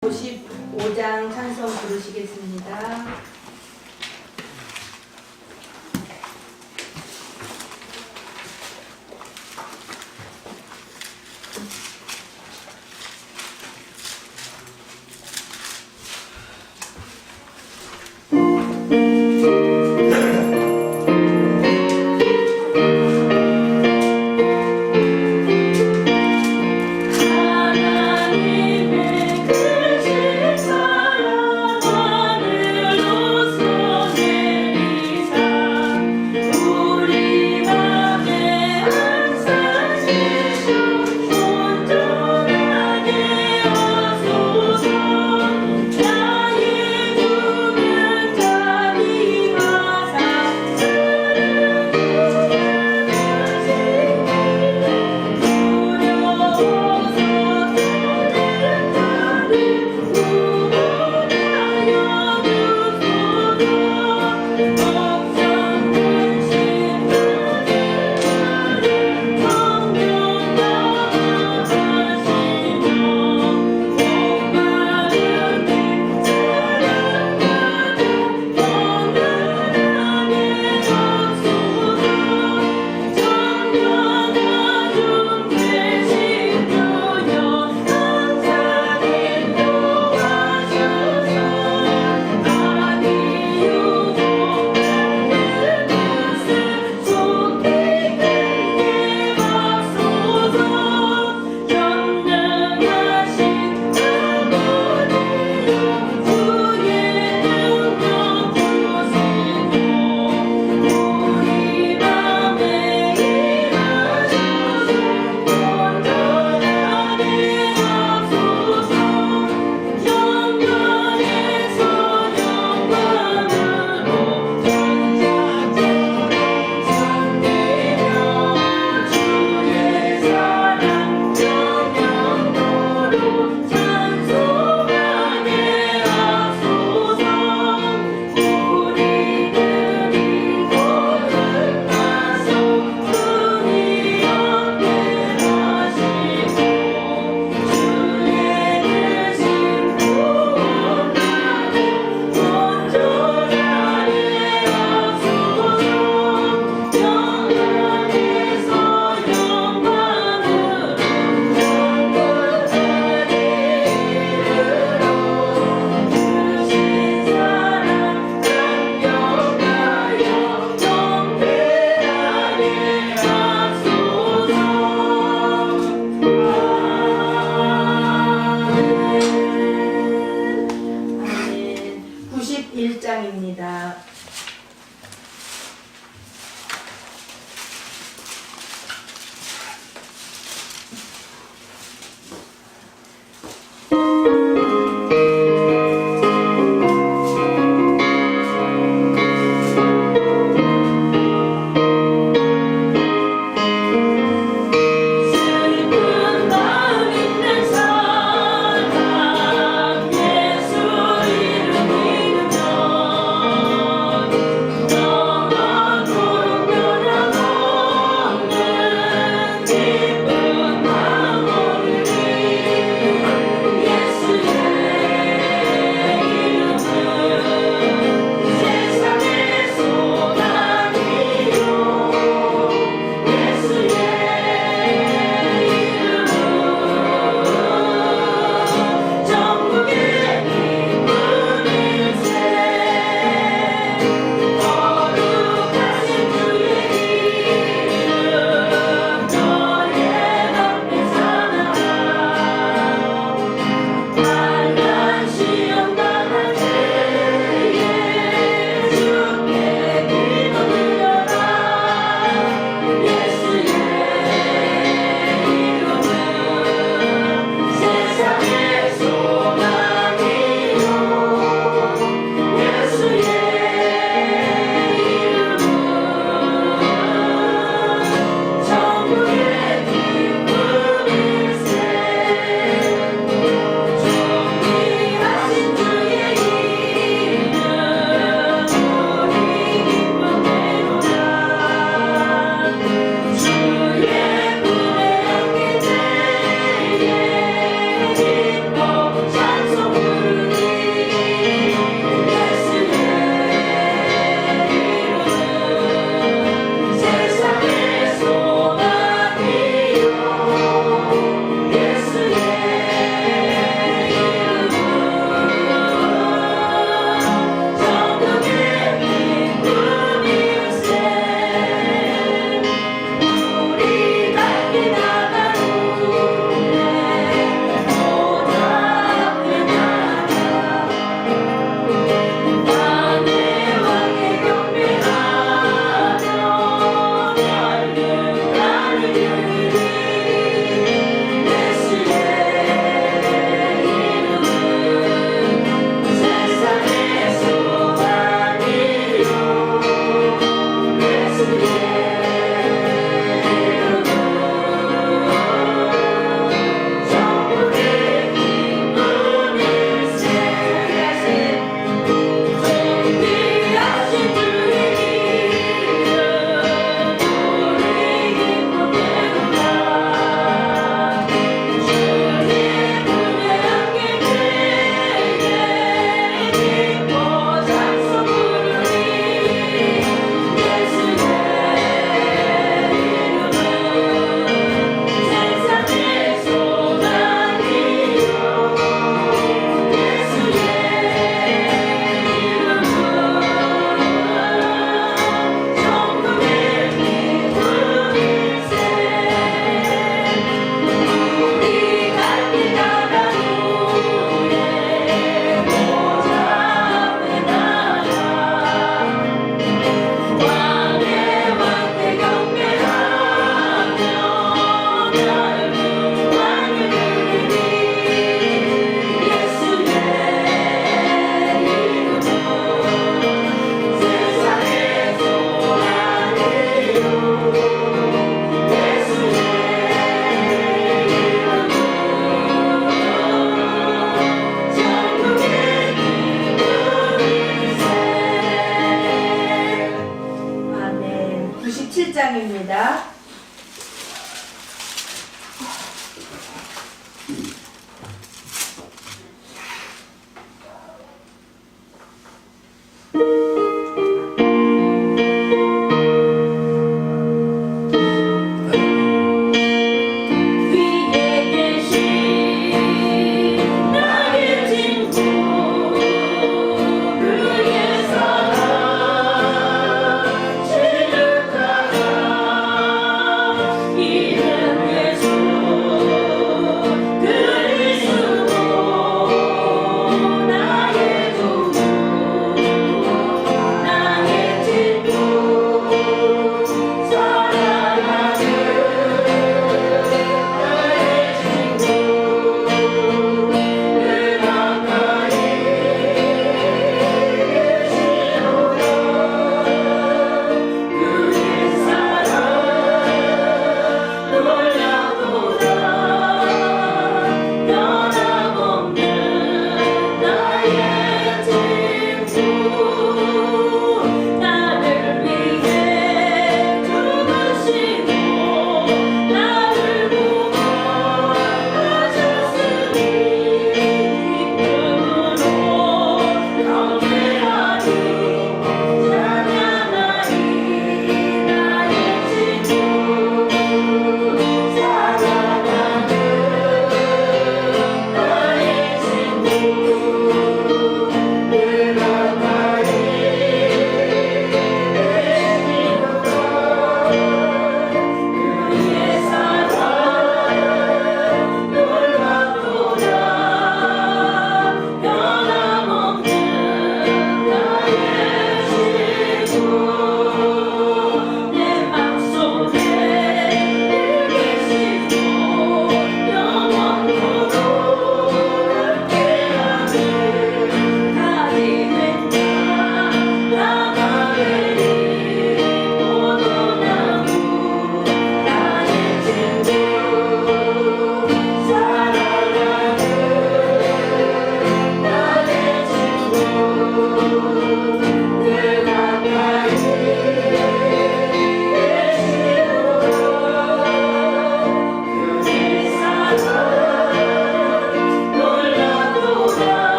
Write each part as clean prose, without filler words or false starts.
55장 찬송 부르시겠습니다. 하나님의 크신 사랑 하늘로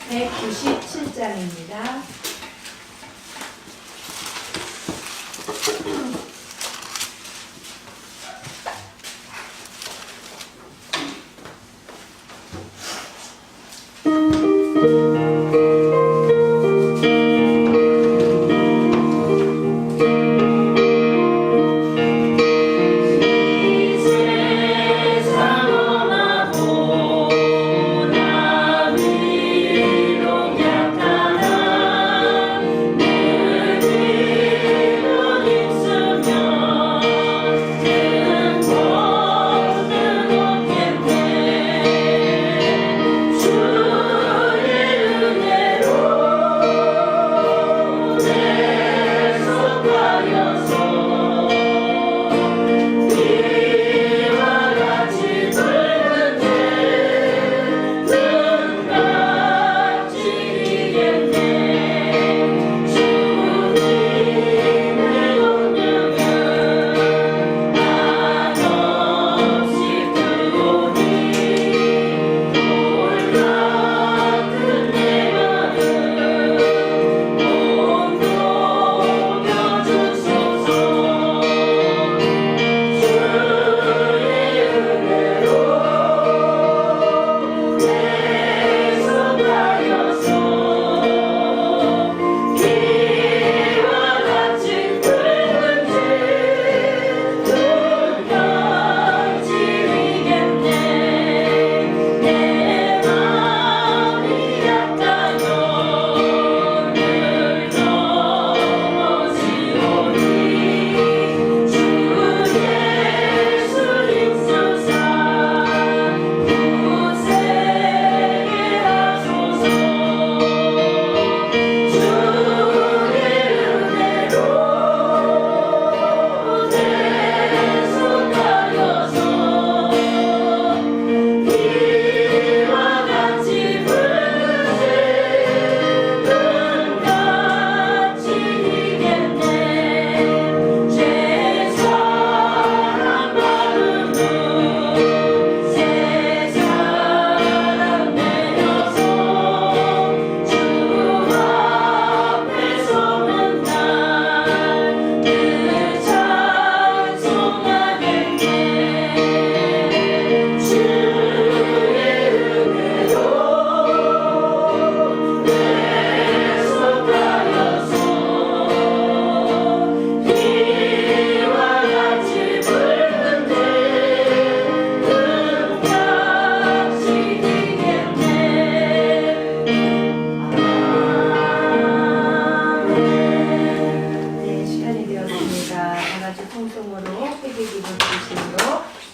197장입니다.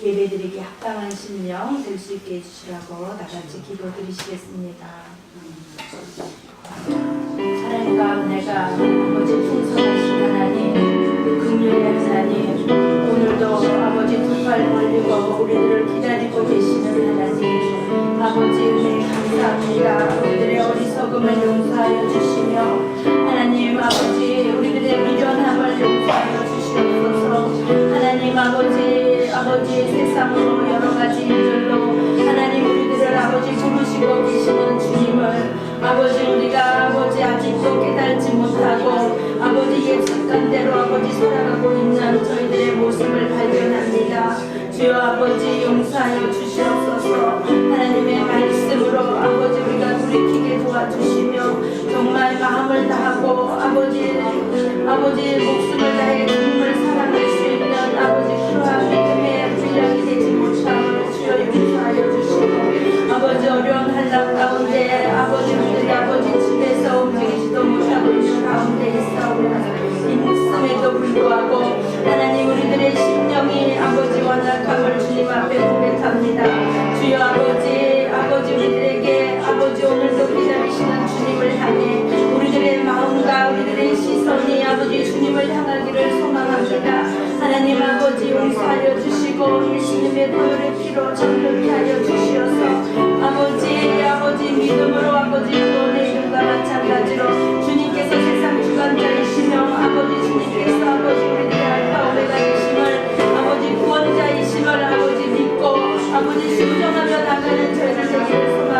예배드리기 합당한 심령 될 수 있게 해주시라고 나같이 기도드리시겠습니다. 사랑과 은혜가 아버지 풍성하신 하나님, 긍휼의 하나님, 오늘도 아버지 두 팔 벌리고 우리들을 기다리고 계시는 하나님, 아버지 은혜 감사합니다. 우리들의 어리석음을 용서하여 주시며 하나님 아버지 우리들의 미련함을 용서하여 주시옵소서. 하나님 아버지 세상으로 여러 가지 일들로 하나님 우리들을 아버지 부르시고 계시는 주님을 아버지 우리가 아버지 아직도 깨달지 못하고 아버지 옛 습관대로 아버지 살아가고 있는 저희들의 모습을 발견합니다. 주여 아버지 용서하여 주시옵소서. 하나님의 말씀으로 아버지 우리가 돌이키게 도와주시며 정말 마음을 다하고 아버지 목숨을 다해 주님을 사랑할 수 있는 아버지 그러한 믿음의 분량이 되지 못함을 주여 용서하여 주시고 아버지 어려운 한락 가운데 아버지 우리들이 아버지 집에서 움직이지도 못하고 있는 가운데 있음에도 불구하고 하나님 우리들의 심령이 아버지 완악함을 주님 앞에 고백합니다. 주여 아버지 우리들에게 아버지 오늘도 기다리시는 주님을 향해 우리들의 마음과 우리들의 시선이 아버지 주님을 향하기를 소망합니다. 하나님 아버지 용서하여 주시고 예수님의 보혈의 피로 정결케 하여 주시어서 아버지 믿음으로 아버지 구원의 이름과 마찬가지로 주님께서 세상 주관자이시며 아버지 주님께서 아버지 우리들의 알파 오메가이심을 아버지 구원자이심을 아버지 믿고 아버지 순종하며 나가는 저희를 되기를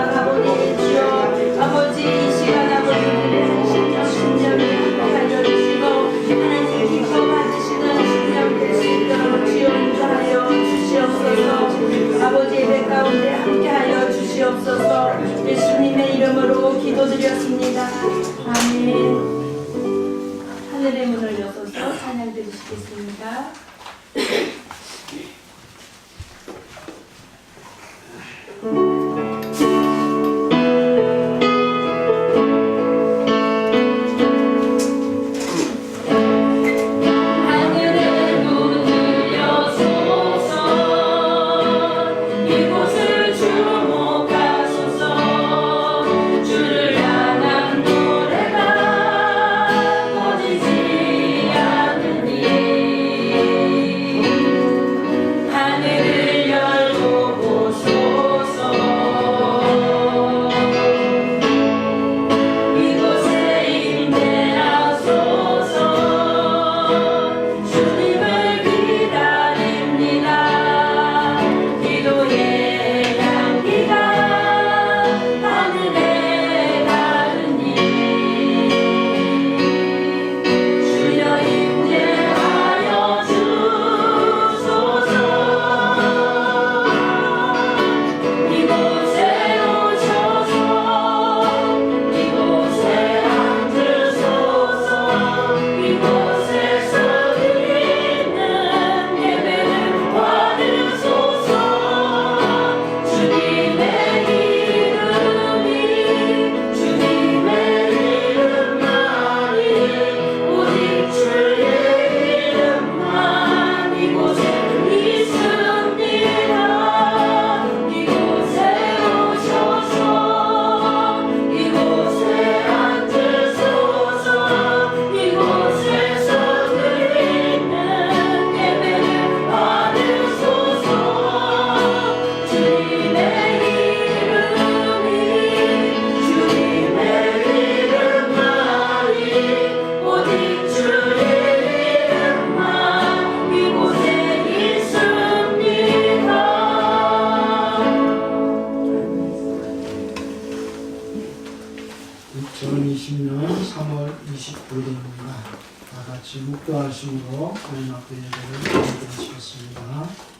가운데 함께하여 주시옵소서. 예수님의 이름으로 기도드렸습니다. 아멘. 하늘의 문을 여서서 찬양 드리시겠습니다. 묵도하심으로 하나님 앞에 예배를 드리시겠습니다.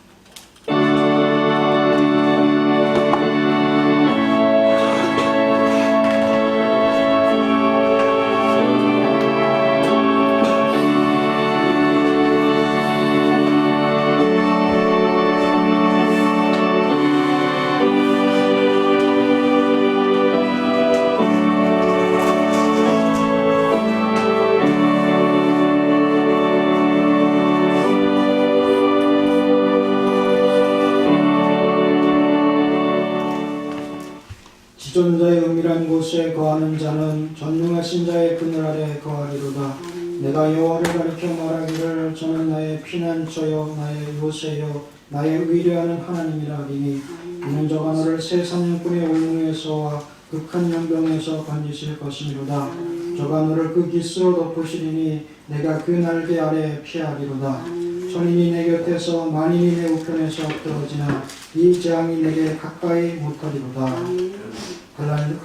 지존자의 은밀한 곳에 거하는 자는 전능하신 자의 그늘 아래 거하리로다. 내가 여호와를 가리켜 말하기를 저는 나의 피난처요 나의 요새요 나의 의뢰하는 하나님이라 하리니 이는 저가 너를 새 사냥꾼의 올무에서와 극한 연병에서 건지실 것이니로다. 저가 너를 그 기스로 덮으시리니 내가 그 날개 아래 피하리로다. 천인이 내 곁에서 만인이 내 우편에서 엎드러지나 이 재앙이 내게 가까이 못하리로다.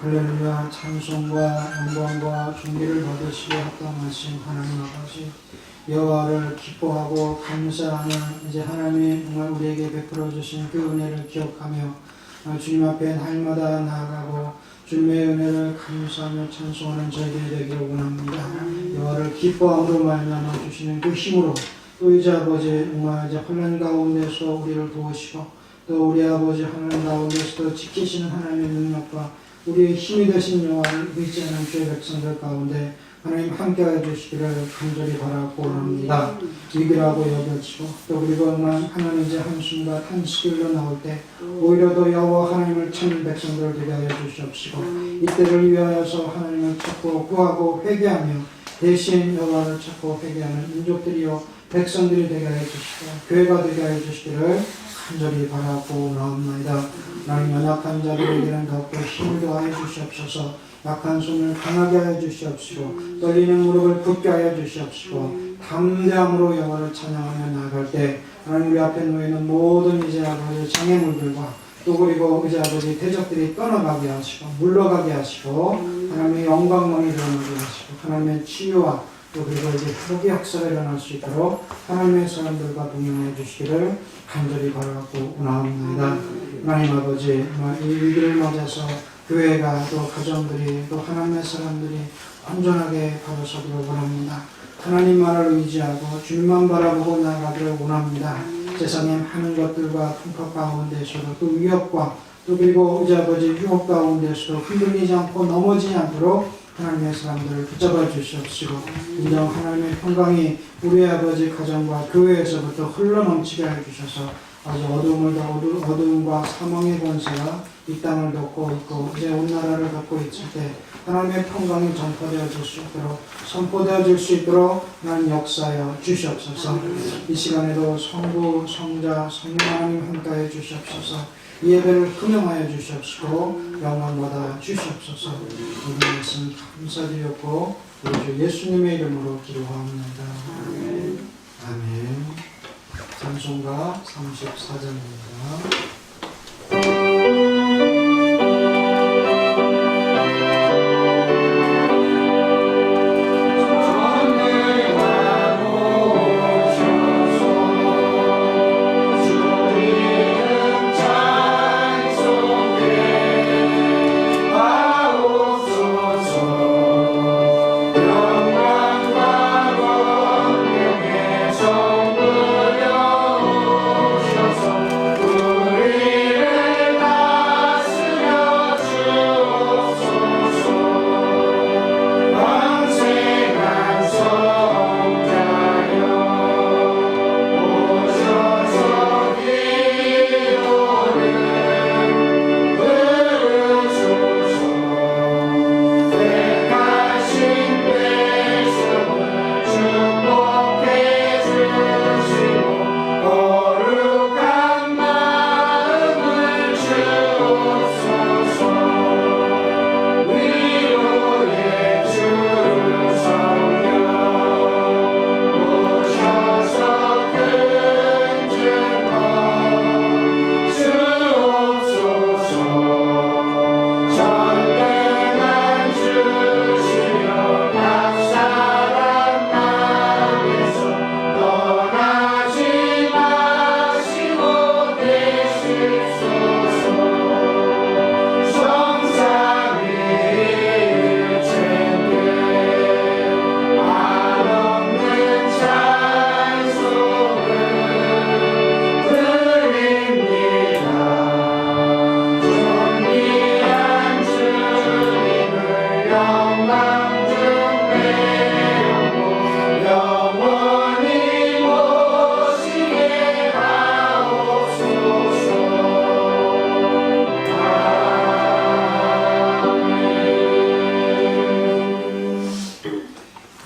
할렐루야. 찬송과 영광과 존귀를 받으시고 합당하신 하나님 아버지, 여호와를 기뻐하고 감사하는 이제 하나님이 정말 우리에게 베풀어 주신 그 은혜를 기억하며 주님 앞에 날마다 나아가고 주님의 은혜를 감사하며 찬송하는 저희들이 되기를 원합니다. 여호와를 기뻐함으로 말미암아 주시는 그 힘으로 또 이제 아버지 정말 이제 혼란 가운데서 우리를 도우시고 또 우리 아버지 하나님 가운데서도 지키시는 하나님의 능력과 우리의 힘이 되신 여호와를 의지하는 주의 백성들 가운데 하나님 함께하여 주시기를 간절히 바라고 원합니다. 위기라고 여겨지고 또 그리고만 하나님 이제 한숨과 한식일로 나올 때 오히려 더 여호와 하나님을 찾는 백성들 되게 하여 주시옵시고 이때를 위하여서 하나님을 찾고 구하고 회개하며 대신 여호와를 찾고 회개하는 민족들이요 백성들이 되게 하여 주시고 교회가 되게 하여 주시기를 간절히 바라고 나옵니다. 나는 연약한 자들에게는 더욱더 힘을 더하여 주시옵소서. 약한 손을 강하게 하여 주시옵시고 떨리는 무릎을 굳게 하여 주시옵시고 담대함으로 여호와를 찬양하며 나아갈 때 하나님 우리 앞에 놓이는 모든 이제 아버지 장애물들과 또 그리고 이제 아버지 대적들이 떠나가게 하시고 물러가게 하시고 하나님의 영광만이 드러나게 하시고 하나님의 치유와 또 그리고 이제 회복의 역사가 일어날 수 있도록 하나님의 사람들과 동행해 주시기를 간절히 바라고 원합니다. 하나님 아버지, 이 위기를 맞아서 교회가 또 가정들이 또 하나님의 사람들이 온전하게 바라서기를 원합니다. 하나님만을 의지하고 주님만 바라보고 나아가기를 원합니다. 세상의 많은 것들과 풍파 가운데서도 또 위협과 또 그리고 이제 아버지 유혹 가운데서도 흔들리지 않고 넘어지지 않도록 하나님의 사람들을 붙잡아 주시옵시고 인정 하나님의 평강이 우리 아버지 가정과 교회에서부터 흘러넘치게 해주셔서 아주 어두움과 사망의 권세가 이 땅을 덮고 있고 이제 온 나라를 덮고 있을 때 하나님의 평강이 전파되어질 수 있도록 선포되어질 수 있도록 하나님 역사하여 주시옵소서. 이 시간에도 성부, 성자, 성령 하나님 함께해 주시옵소서. 이 예배를 흥명하여 주시옵시고 영광 받아 주시옵소서. 우리 말씀 감사드렸고 우리 주 예수님의 이름으로 기도합니다. 아멘. 찬송가 34장입니다.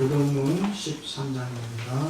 교동문 13장입니다.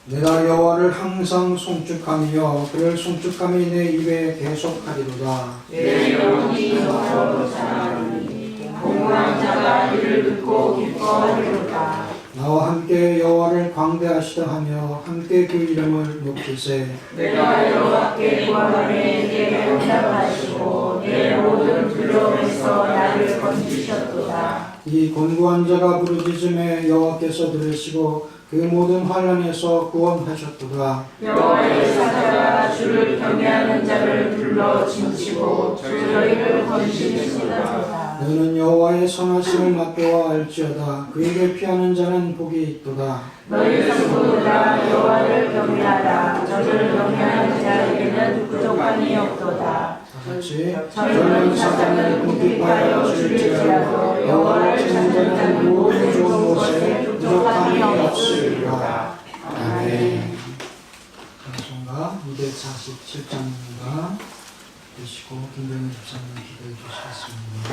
내가 여호와를 항상 송축하며 그를 송축함이 내 입에 계속하리로다. 내 영혼이 여호와로 자라나니 공허한 자가 이를 듣고 기뻐하리로다. 나와 함께 여호와를 광대하시다 하며 함께 그 이름을 높이세. 내가 여호와께 구하매 내게 응답하시고 내 모든 두려움에서 나를 건지셨도다. 이 곤고한 자가 부르짖음에 여호와께서 들으시고 그 모든 환난에서 구원하셨도다. 여호와의 사자가 주를 경외하는 자를 불러 진치고 저희를 건지시리로다. 너는 여호와의 선하심을 맛보아 알지어다. 그에게 피하는 자는 복이 있도다. 너희 성도들아 여호와를 경외하라. 저를 경외하는 자에게는 부족함이 없도다. 같이 젊은 사자는 궁핍하여 줄일지라도 여호와를 찾는 자는 모든 좋은 것에 부족함이 없으리로다. 아멘. 찬송가 247장입니다. 드시고 김병희 집사님 기도해 주시겠습니다.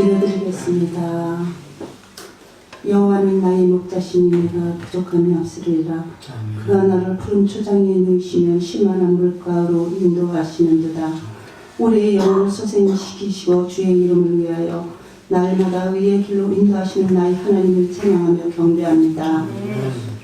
기도드리겠습니다. 여호와는 나의 목자시니 내가 부족함이 없으리라. 그가 나를 푸른 초장에 누이시면 시원한 물가로 인도하시는도다. 우리의 영혼을 소생시키시고 주의 이름을 위하여 날마다 의의 길로 인도하시는 나의 하나님을 찬양하며 경배합니다.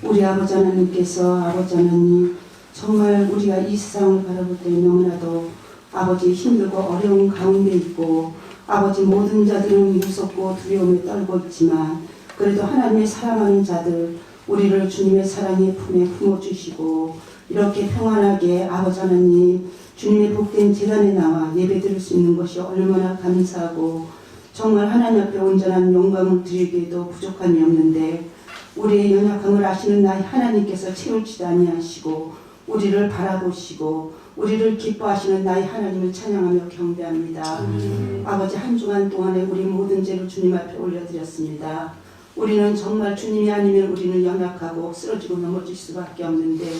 우리 아버지 하나님께서 아버지 하나님 정말 우리가 이 세상을 바라볼 때 너무나도 아버지 힘들고 어려운 가운데 있고 아버지 모든 자들은 무섭고 두려움에 떨고 있지만 그래도 하나님의 사랑하는 자들 우리를 주님의 사랑의 품에 품어주시고 이렇게 평안하게 아버지 하나님 주님의 복된 제단에 나와 예배드릴 수 있는 것이 얼마나 감사하고 정말 하나님 앞에 온전한 영광을 드리기에도 부족함이 없는데 우리의 연약함을 아시는 나의 하나님께서 채울지도 아니하시고 우리를 바라보시고 우리를 기뻐하시는 나의 하나님을 찬양하며 경배합니다. 아버지 한 주간 동안에 우리 모든 죄를 주님 앞에 올려드렸습니다. 우리는 정말 주님이 아니면 우리는 연약하고 쓰러지고 넘어질 수밖에 없는데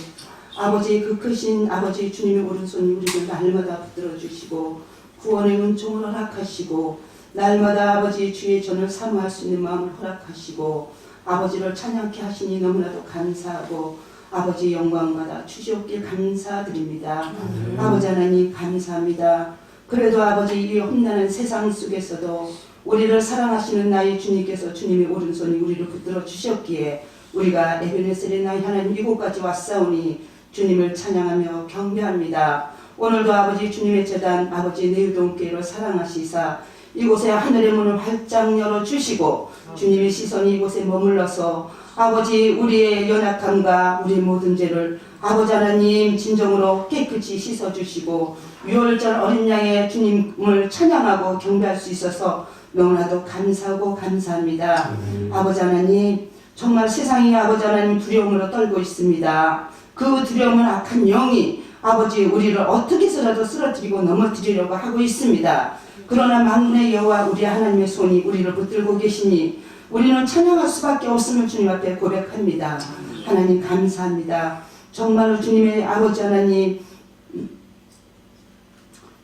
아버지의 그 크신 아버지 주님의 오른손이 우리를 날마다 붙들어 주시고 구원의 은총을 허락하시고 날마다 아버지 주의 전을 사모할 수 있는 마음을 허락하시고 아버지를 찬양케 하시니 너무나도 감사하고 아버지 영광받아 주시옵길 감사드립니다. 아버지 하나님 감사합니다. 그래도 아버지 이 험난한 세상 속에서도 우리를 사랑하시는 나의 주님께서 주님의 오른손이 우리를 붙들어 주셨기에 우리가 에베네셀의 나의 하나님 이곳까지 왔사오니 주님을 찬양하며 경배합니다. 오늘도 아버지 주님의 제단 아버지 내유동교회를 사랑하시사 이곳에 하늘의 문을 활짝 열어주시고 주님의 시선이 이곳에 머물러서 아버지 우리의 연약함과 우리의 모든 죄를 아버지 하나님 진정으로 깨끗이 씻어주시고 유월절 어린 양의 주님을 찬양하고 경배할 수 있어서 너무나도 감사하고 감사합니다. 아버지 하나님 정말 세상이 아버지 하나님 두려움으로 떨고 있습니다. 그 두려움은 악한 영이 아버지 우리를 어떻게 해서라도 쓰러뜨리고 넘어뜨리려고 하고 있습니다. 그러나 만군의 여호와 우리 하나님의 손이 우리를 붙들고 계시니 우리는 찬양할 수밖에 없음을 주님 앞에 고백합니다. 하나님 감사합니다. 정말로 주님의 아버지 하나님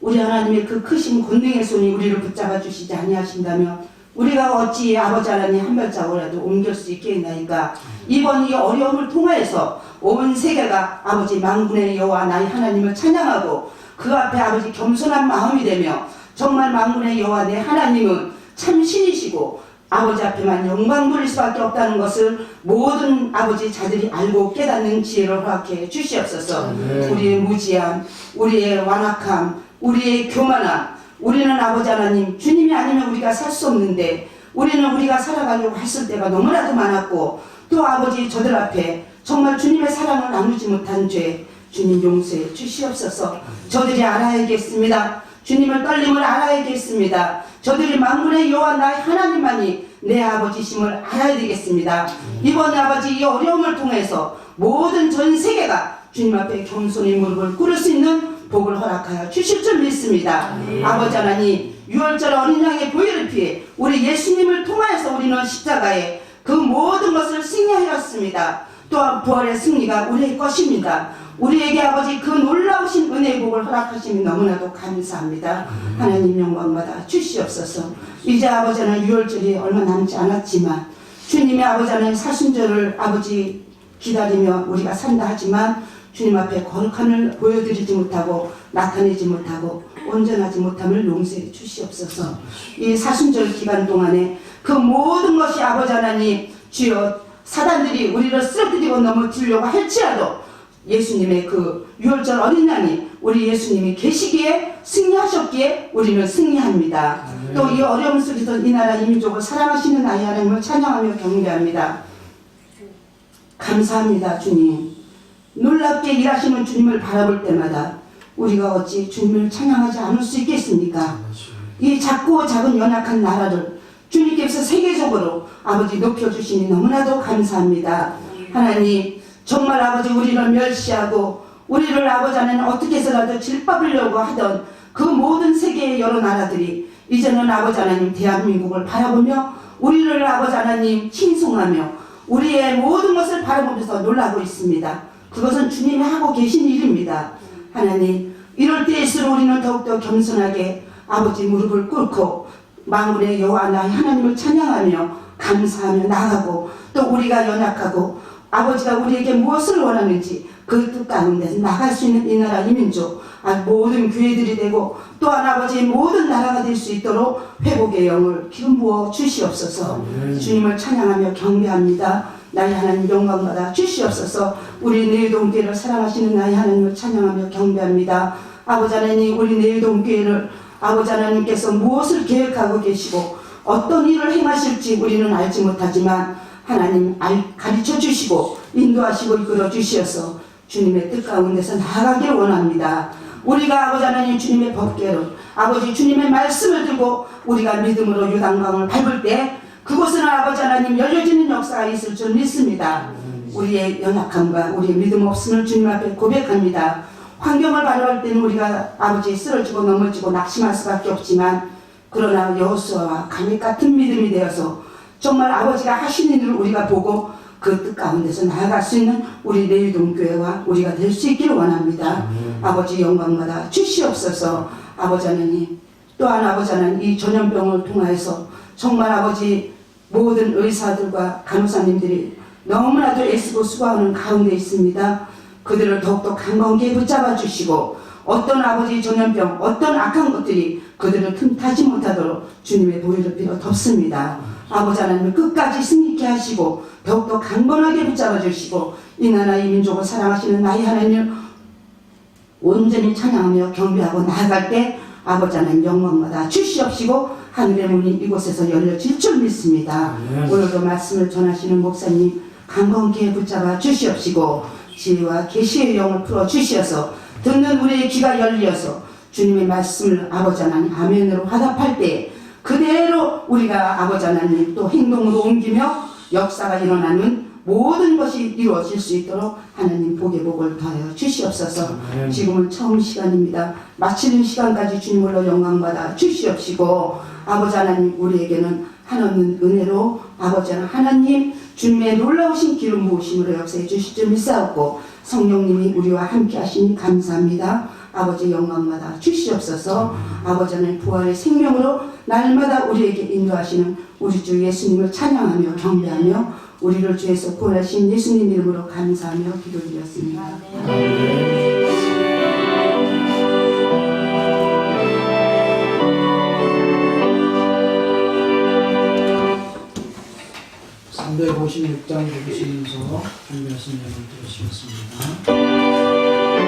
우리 하나님의 그 크신 권능의 손이 우리를 붙잡아 주시지 아니하신다면 우리가 어찌 아버지 하나님 한 발자국이라도 옮길 수 있겠나이까. 이번 이 어려움을 통하여서 온 세계가 아버지 만군의 여호와 나의 하나님을 찬양하고 그 앞에 아버지 겸손한 마음이 되며 정말 만군의 여호와 내 하나님은 참 신이시고 아버지 앞에만 영광 돌릴 수밖에 없다는 것을 모든 아버지 자들이 알고 깨닫는 지혜를 허락해 주시옵소서. 우리의 무지함, 우리의 완악함, 우리의 교만함, 우리는 아버지 하나님 주님이 아니면 우리가 살 수 없는데 우리가 살아가려고 했을 때가 너무나도 많았고 또 아버지 저들 앞에 정말 주님의 사랑을 나누지 못한 죄 주님 용서해 주시옵소서. 저들이 알아야겠습니다. 주님을 떨림을 알아야겠습니다. 저들이 만군의 여호와 나의 하나님만이 내 아버지심을 알아야 되겠습니다. 이번 아버지 이 어려움을 통해서 모든 전 세계가 주님 앞에 겸손히 무릎을 꿇을 수 있는 복을 허락하여 주실 줄 믿습니다. 아버지 하나님 유월절 어린 양의 보혈을 피해 우리 예수님을 통하여서 우리는 십자가에 그 모든 것을 승리하였습니다. 또한 부활의 승리가 우리의 것입니다. 우리에게 아버지 그 놀라우신 은혜의 복을 허락하시니 너무나도 감사합니다. 하나님 영광받아 주시옵소서. 이제 아버지 하나님 유월절이 얼마 남지 않았지만 주님의 아버지 하나님 사순절을 아버지 기다리며 우리가 산다 하지만 주님 앞에 거룩함을 보여드리지 못하고 나타내지 못하고 온전하지 못함을 용서해 주시옵소서. 이 사순절 기간 동안에 그 모든 것이 아버지 하나님 주여 사단들이 우리를 쓰러뜨리고 넘어뜨리려고 할지라도 예수님의 그 유월절 어린 양이 우리 예수님이 계시기에 승리하셨기에 우리는 승리합니다. 또 이 어려움 속에서 이 나라 이 민족을 사랑하시는 아이 하나님을 찬양하며 경배합니다. 감사합니다. 주님 놀랍게 일하시는 주님을 바라볼 때마다 우리가 어찌 주님을 찬양하지 않을 수 있겠습니까? 이 작고 작은 연약한 나라를 주님께서 세계적으로 아버지 높여주시니 너무나도 감사합니다. 하나님 정말 아버지 우리를 멸시하고 우리를 아버지 하나님 어떻게 해서라도 질밥으려고 하던 그 모든 세계의 여러 나라들이 이제는 아버지 하나님 대한민국을 바라보며 우리를 아버지 하나님 칭송하며 우리의 모든 것을 바라보면서 놀라고 있습니다. 그것은 주님이 하고 계신 일입니다. 하나님 이럴 때일수록 우리는 더욱더 겸손하게 아버지 무릎을 꿇고 만군의 여호와 나의 하나님을 찬양하며 감사하며 나아가고 또 우리가 연약하고 아버지가 우리에게 무엇을 원하는지 그 뜻 가운데서 나갈 수 있는 이 나라 이 민족 모든 교회들이 되고 또한 아버지의 모든 나라가 될 수 있도록 회복의 영을 기름 부어 주시옵소서. 주님을 찬양하며 경배합니다. 나의 하나님 영광받아 주시옵소서. 우리 내일동교회를 사랑하시는 나의 하나님을 찬양하며 경배합니다. 아버지 하나님 우리 내일동교회를 아버지 하나님께서 무엇을 계획하고 계시고 어떤 일을 행하실지 우리는 알지 못하지만 하나님 가르쳐 주시고 인도하시고 이끌어 주시어서 주님의 뜻 가운데서 나아가기를 원합니다. 우리가 아버지 하나님 주님의 법궤를 아버지 주님의 말씀을 들고 우리가 믿음으로 요단강을 밟을 때 그곳은 아버지 하나님 열려지는 역사가 있을 줄 믿습니다. 우리의 연약함과 우리의 믿음 없음을 주님 앞에 고백합니다. 환경을 바라볼 때는 우리가 아버지 쓰러지고 넘어지고 낙심할 수밖에 없지만 그러나 여호수아와 갈렙 같은 믿음이 되어서 정말 아버지가 하시는 일을 우리가 보고 그 뜻 가운데서 나아갈 수 있는 우리 내일동교회와 우리가 될 수 있기를 원합니다. 아버지 영광받아 주시옵소서. 아버지 하나님 또한 아버지 하나님 이 전염병을 통하여서 정말 아버지 모든 의사들과 간호사님들이 너무나도 애쓰고 수고하는 가운데 있습니다. 그들을 더욱더 강건케 붙잡아 주시고 어떤 아버지 전염병 어떤 악한 것들이 그들을 틈타지 못하도록 주님의 도의를 빌어 덮습니다. 아버지 하나님을 끝까지 승리케 하시고 더욱더 강건하게 붙잡아 주시고 이 나라 이 민족을 사랑하시는 나의 하나님을 온전히 찬양하며 경배하고 나아갈 때 아버지 하나님 영광마다 주시옵시고 하늘의 문이 이곳에서 열려질 줄 믿습니다. 오늘도 말씀을 전하시는 목사님 강건케 붙잡아 주시옵시고 지혜와 계시의 영을 풀어 주시어서 듣는 우리의 귀가 열리어서 주님의 말씀을 아버지 하나님 아멘으로 화답할 때 그대로 우리가 아버지 하나님 또 행동으로 옮기며 역사가 일어나는 모든 것이 이루어질 수 있도록 하나님 복의 복을 더하여 주시옵소서. 지금은 처음 시간입니다. 마치는 시간까지 주님으로 영광받아 주시옵시고 아버지 하나님 우리에게는 한없는 은혜로 아버지 하나님 주님의 놀라우신 기름 부으심으로 역사해 주실 줄 믿사옵고 성령님이 우리와 함께 하시니 감사합니다. 아버지 영광마다 주시옵소서. 아버지 하나님 부활의 생명으로 날마다 우리에게 인도하시는 우리 주 예수님을 찬양하며 경배하며 우리를 주에서 구원하신 예수님 이름으로 감사하며 기도드렸습니다. 아멘. 356장 보시면서 준비하신 내용을 들으시겠습니다. Oh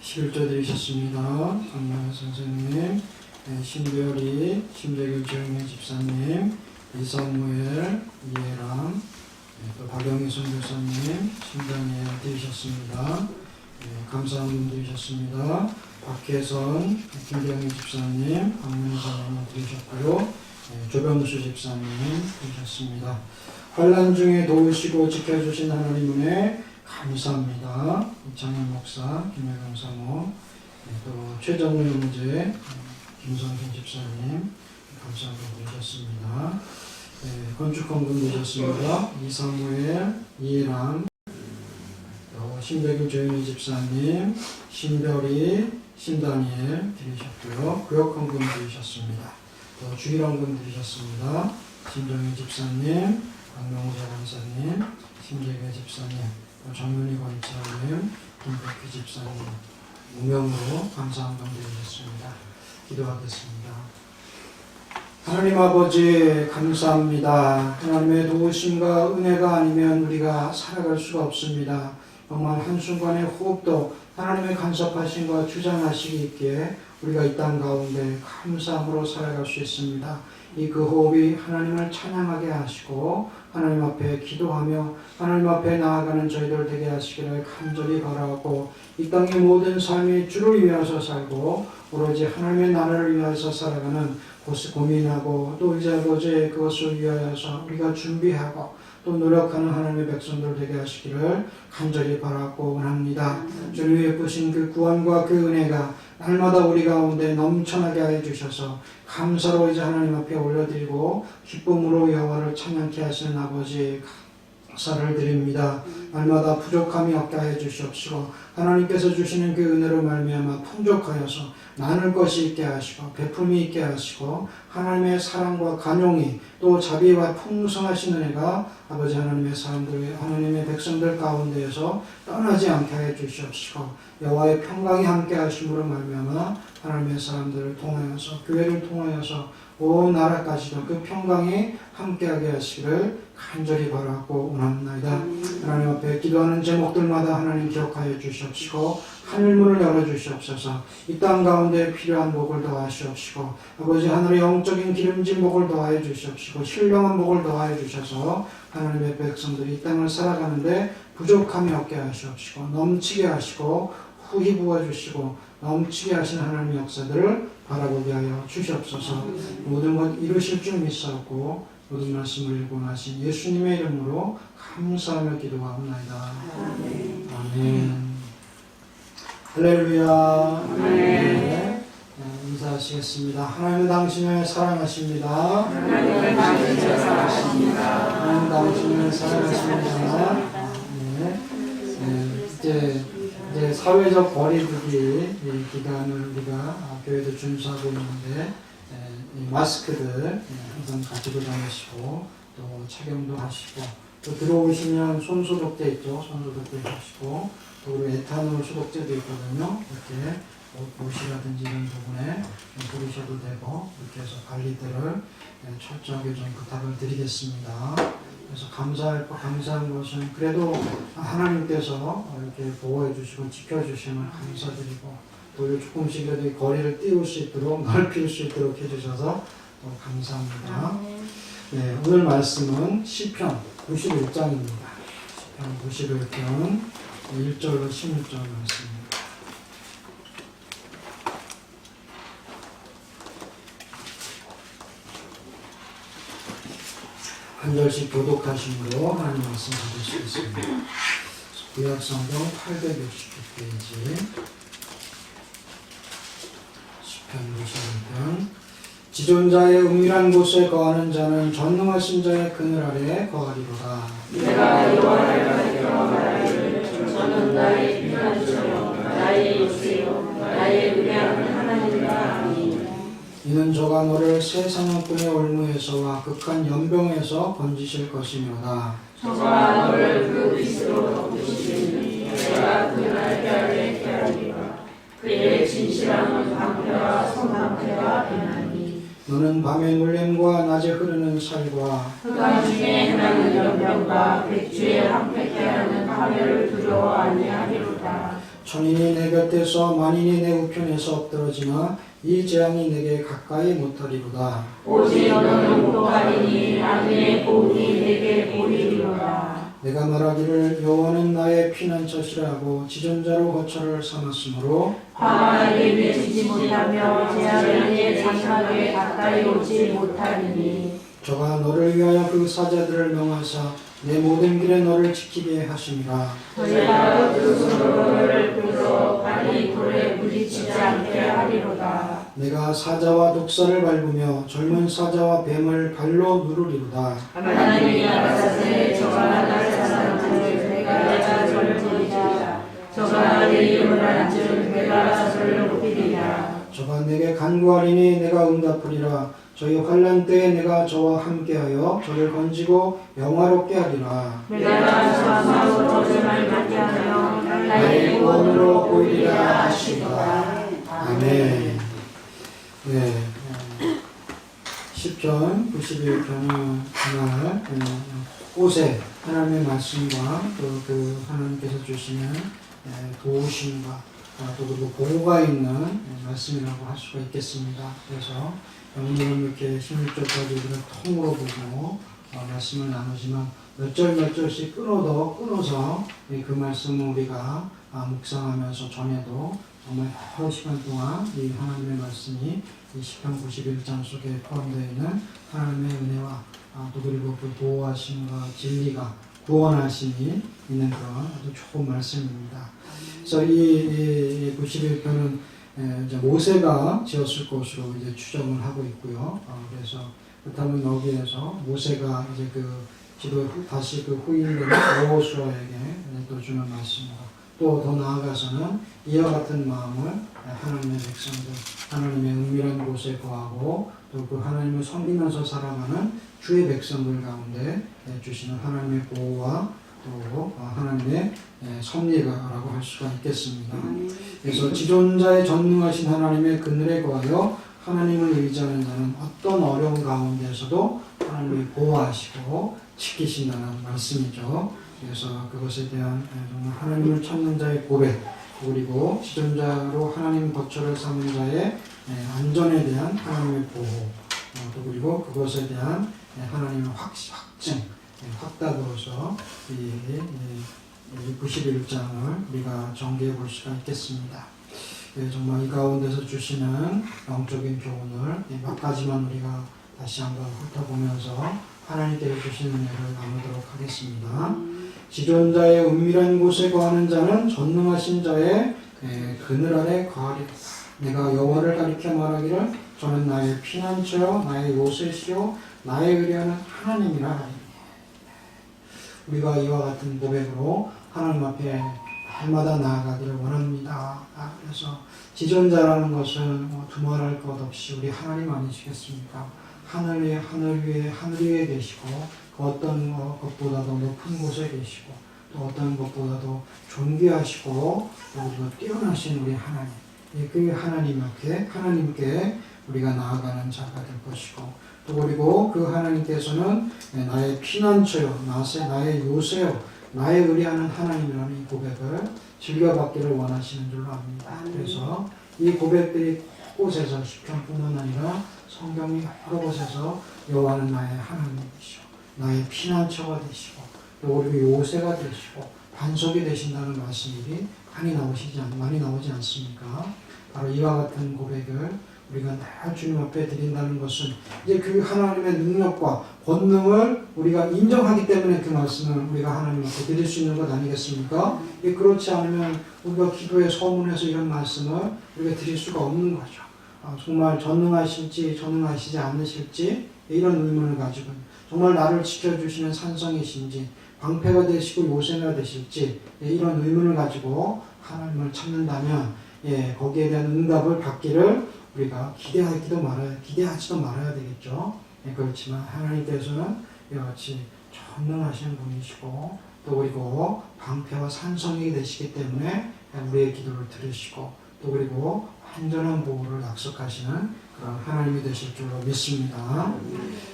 11조 드리셨습니다. 강명호 선생님, 신별이, 신재규 지영의 집사님, 이성무엘, 이해람, 또 박영희 선교사님, 신단이엘 드리셨습니다. 감사한 분 드리셨습니다. 박혜선, 김경희 집사님, 박명사님 드리셨고요. 조병수 집사님 드리셨습니다. 환난 중에 도우시고 지켜주신 하나님 은혜 감사합니다. 이창현 목사, 김혜경 사모, 또 최정우 형제, 김성진 집사님 감사합니다. 드리셨습니다. 건축한 분 되셨습니다. 이사무엘, 이해람, 신백일 조윤희 집사님, 신별이, 신다니엘 드리셨고요. 구역한 분 드리셨습니다. 또 주일한 분 드리셨습니다. 신정희 집사님, 박명호 자간사님, 신재계 집사님, 정윤희 권사님, 김백희 집사님, 무명으로 감사한 분 드리셨습니다. 기도하겠습니다. 하나님 아버지 감사합니다. 하나님의 도우심과 은혜가 아니면 우리가 살아갈 수가 없습니다. 정말 한순간의 호흡도 하나님의 간섭하심과 주장하시기 있기에 우리가 이 땅 가운데 감사함으로 살아갈 수 있습니다. 그 호흡이 하나님을 찬양하게 하시고 하나님 앞에 기도하며 하나님 앞에 나아가는 저희들 되게 하시기를 간절히 바라고 이 땅의 모든 삶이 주를 위하여 살고 오로지 하나님의 나라를 위하여 살아가는 그것을 고민하고 또 이제 아버지 그것을 위하여서 우리가 준비하고 또 노력하는 하나님의 백성들 되게 하시기를 간절히 바라고 원합니다. 주님의 예쁘신 그 구원과 그 은혜가 날마다 우리 가운데 넘쳐나게 하여 주셔서 감사로 이제 하나님 앞에 올려드리고 기쁨으로 여호와를 찬양케 하시는 아버지 감사를 드립니다. 날마다 부족함이 없게 하여 주시옵시고 하나님께서 주시는 그 은혜로 말미암아 풍족하여서 나눌 것이 있게 하시고 베품이 있게 하시고 하나님의 사랑과 간용이 또 자비와 풍성하신 은혜가 아버지 하나님의 사람들 하나님의 백성들 가운데에서 떠나지 않게 하여 주시옵시고 여호와의 평강이 함께 하심으로 말미암아 하나님의 사람들을 통하여서 교회를 통하여서 온 나라까지도 그 평강이 함께하게 하시기를 간절히 바라고 원합니다. 하나님 앞에 기도하는 제목들마다 하나님 기억하여 주시옵시고 하늘문을 열어주시옵소서. 이 땅 가운데 필요한 복을 더하시옵시고 아버지 하늘의 영적인 기름진 복을 더하여 주시옵시고 신령한 복을 더하여 주셔서 하나님의 백성들이 이 땅을 살아가는데 부족함이 없게 하시옵시고 넘치게 하시고 후히 부어주시고 넘치게 하신 하나님의 역사들을 바라보게 하여 주시옵소서. 모든 것 이루실 줄 믿사옵고 모든 말씀을 읽고 나신 예수님의 이름으로 감사하며 기도하옵나이다. 아멘. 할렐루야. 네. 인사하시겠습니다. 하나님은 당신을 사랑하십니다. 하나님은 당신을 사랑하십니다. 하나님은 당신을 사랑하십니다. 이제 사회적 거리두기 기간을 우리가 교회도 준수하고 있는데 마스크들 항상 가지고 다니시고 또 착용도 하시고 또 들어오시면 손소독제 있죠. 손소독제 하시고 또 우리 에탄올 소독제도 있거든요. 이렇게 옷이라든지 이런 부분에 부르셔도 되고 이렇게 해서 관리들을 철저하게 좀 부탁을 드리겠습니다. 그래서 감사한 것은 그래도 하나님께서 이렇게 보호해 주시고 지켜주시면 감사드리고 또 조금씩이라도 거리를 띄울 수 있도록 넓힐 수 있도록 해주셔서 또 감사합니다. 네, 오늘 말씀은 시편 91장입니다. 시편 91편 1절로 16절 말씀입니다. 한 절씩 교독하심으로 하나님 말씀 받으시겠습니다. 구약성경 869페이지 시편 91편 지존자의 은밀한 곳에 거하는 자는 전능하신 자의 그늘 아래에 거하리로다. 내가 여호와를 경험하리를 저는 나의 피난처요 나의 요새요 나의 의뢰하는 하나님과 아니. 이는 저가 너를 새 사냥꾼의 올무에서와 극한 연병에서 건지실 것이며다. 저가 너를 그 빛으로 덮으시니 내가 그 날개 아래 깨우리라. 그의 진실함은 방패와 손방패와 비나니. 너는 밤의 물림과 낮에 흐르는 살과 흑암 중에 행하는 연병과 백주에 황폐케 하는 파멸을 두려워 아니하리로다. 천인이 내 곁에서 만인이 내 우편에서 엎드러지나 이 재앙이 내게 가까이 못하리로다. 오직 너는 목도하리니 악인의 복이 내게 보이리로다. 내가 말하기를 여호와는 나의 피난처시라 하고 지존자로 거처를 삼았으므로 화가 내게 미치지 못하며 재앙이 내 장막에 가까이 오지 못하리니 저가 너를 위하여 그 사자들을 명하사 내 모든 길에 너를 지키게 하심이라. 저희가 두 손으로 너를 끌어 발이 돌에 부딪히지 않게 하리로다. 내가 사자와 독사를 밟으며 젊은 사자와 뱀을 발로 누르리로다. 하나님이 가라사대 저가 나를 사랑하는 내가 저를 부리자. 저가 내 이름을 안줄 내가 저를 높이리라. 저가 내게 간구하리니 내가 응답하리라. 저희 환난 때에 내가 저와 함께하여 저를 건지고 영화롭게 하리라. 내가 저마음으로 거짓말 받게 하며 나의 구원으로 보이리라 하시리라. 아멘. 네. 시편 91편은 정말 옷에 하나님의 말씀과 또 그 하나님께서 주시는 도우심과 또 그리고 보호가 있는 말씀이라고 할 수가 있겠습니다. 그래서 오늘은 이렇게 16절까지 우리가 통으로 보고 말씀을 나누지만 몇 절 몇 절씩 끊어서 그 말씀을 우리가 묵상하면서 전해도 정말 여러 시간 동안 이 하나님의 말씀이 이 시편 91장 속에 포함되어 있는 하나님의 은혜와 또 그리고 그 보호하심과 진리가 구원하심이 있는 그런 아주 좋은 말씀입니다. 그래서 이 91편은 이제 모세가 지었을 것으로 이제 추정을 하고 있고요. 그래서 그렇다면 여기에서 모세가 이제 그 기도 다시 그 후임되는 여호수아에게 또 주는 말씀과 또 더 나아가서는 이와 같은 마음을 하나님의 백성들, 하나님의 은밀한 곳에 거하고 또 그 하나님을 섬기면서 살아가는 주의 백성들 가운데 주시는 하나님의 보호와 또 하나님의 섭리가라고 할 수가 있겠습니다. 그래서 지존자의 전능하신 하나님의 그늘에 거하여 하나님을 의지하는 자는 어떤 어려운 가운데서도 하나님이 보호하시고 지키신다는 말씀이죠. 그래서 그것에 대한 정말 하나님을 찾는 자의 고백, 그리고 지존자로 하나님 거처를 삼은 자의 안전에 대한 하나님의 보호, 또 그리고 그것에 대한 하나님의 확증, 확답으로서 이 91장을 우리가 정리해 볼 수가 있겠습니다. 정말 이 가운데서 주시는 영적인 교훈을 몇 가지만 우리가 다시 한번 훑어보면서 하나님께서 주시는 은혜를 나누도록 하겠습니다. 지존자의 은밀한 곳에 거하는 자는 전능하신 자의 그늘 아래 거하리라. 내가 여호와를 가리켜 말하기를 저는 나의 피난처요 나의 요새시요 나의 의뢰하는 하나님이라 하리니. 우리가 이와 같은 고백으로 하나님 앞에 날마다 나아가기를 원합니다. 그래서 지존자라는 것은 두말할 것 없이 우리 하나님 아니시겠습니까? 하늘 위에 계시고 그 어떤 것보다도 높은 곳에 계시고 또 어떤 것보다도 존귀하시고 또 뛰어나신 우리 하나님, 그 하나님께 우리가 나아가는 자가 될 것이고 또 그리고 그 하나님께서는 나의 피난처요 나의 요새요 나의 의뢰하는 하나님이라는 이 고백을 즐겨받기를 원하시는 줄로 압니다. 그래서 이 고백들이 곳곳에서 시편뿐만 아니라 성경의 여러 곳에서 여호와는 나의 하나님이시오, 나의 피난처가 되시고 또 그리고 요새가 되시고 반석이 되신다는 말씀들이 많이 나오지 않습니까? 바로 이와 같은 고백을 우리가 늘 주님 앞에 드린다는 것은 이제 그 하나님의 능력과 권능을 우리가 인정하기 때문에 그 말씀을 우리가 하나님 앞에 드릴 수 있는 것 아니겠습니까? 그렇지 않으면 우리가 기도에 서문해서 이런 말씀을 우리가 드릴 수가 없는 거죠. 정말 전능하실지 전능하시지 않으실지 이런 의문을 가지고 정말 나를 지켜주시는 산성이신지 방패가 되시고 요새가 되실지 이런 의문을 가지고 하나님을 찾는다면 거기에 대한 응답을 받기를 우리가 기대하지도 말아야 되겠죠. 그렇지만 하나님께서는 이같이 전능하신 분이시고 또 그리고 방패와 산성이 되시기 때문에 우리의 기도를 들으시고 또 그리고 완전한 보호를 약속하시는 그런 하나님이 되실 줄로 믿습니다.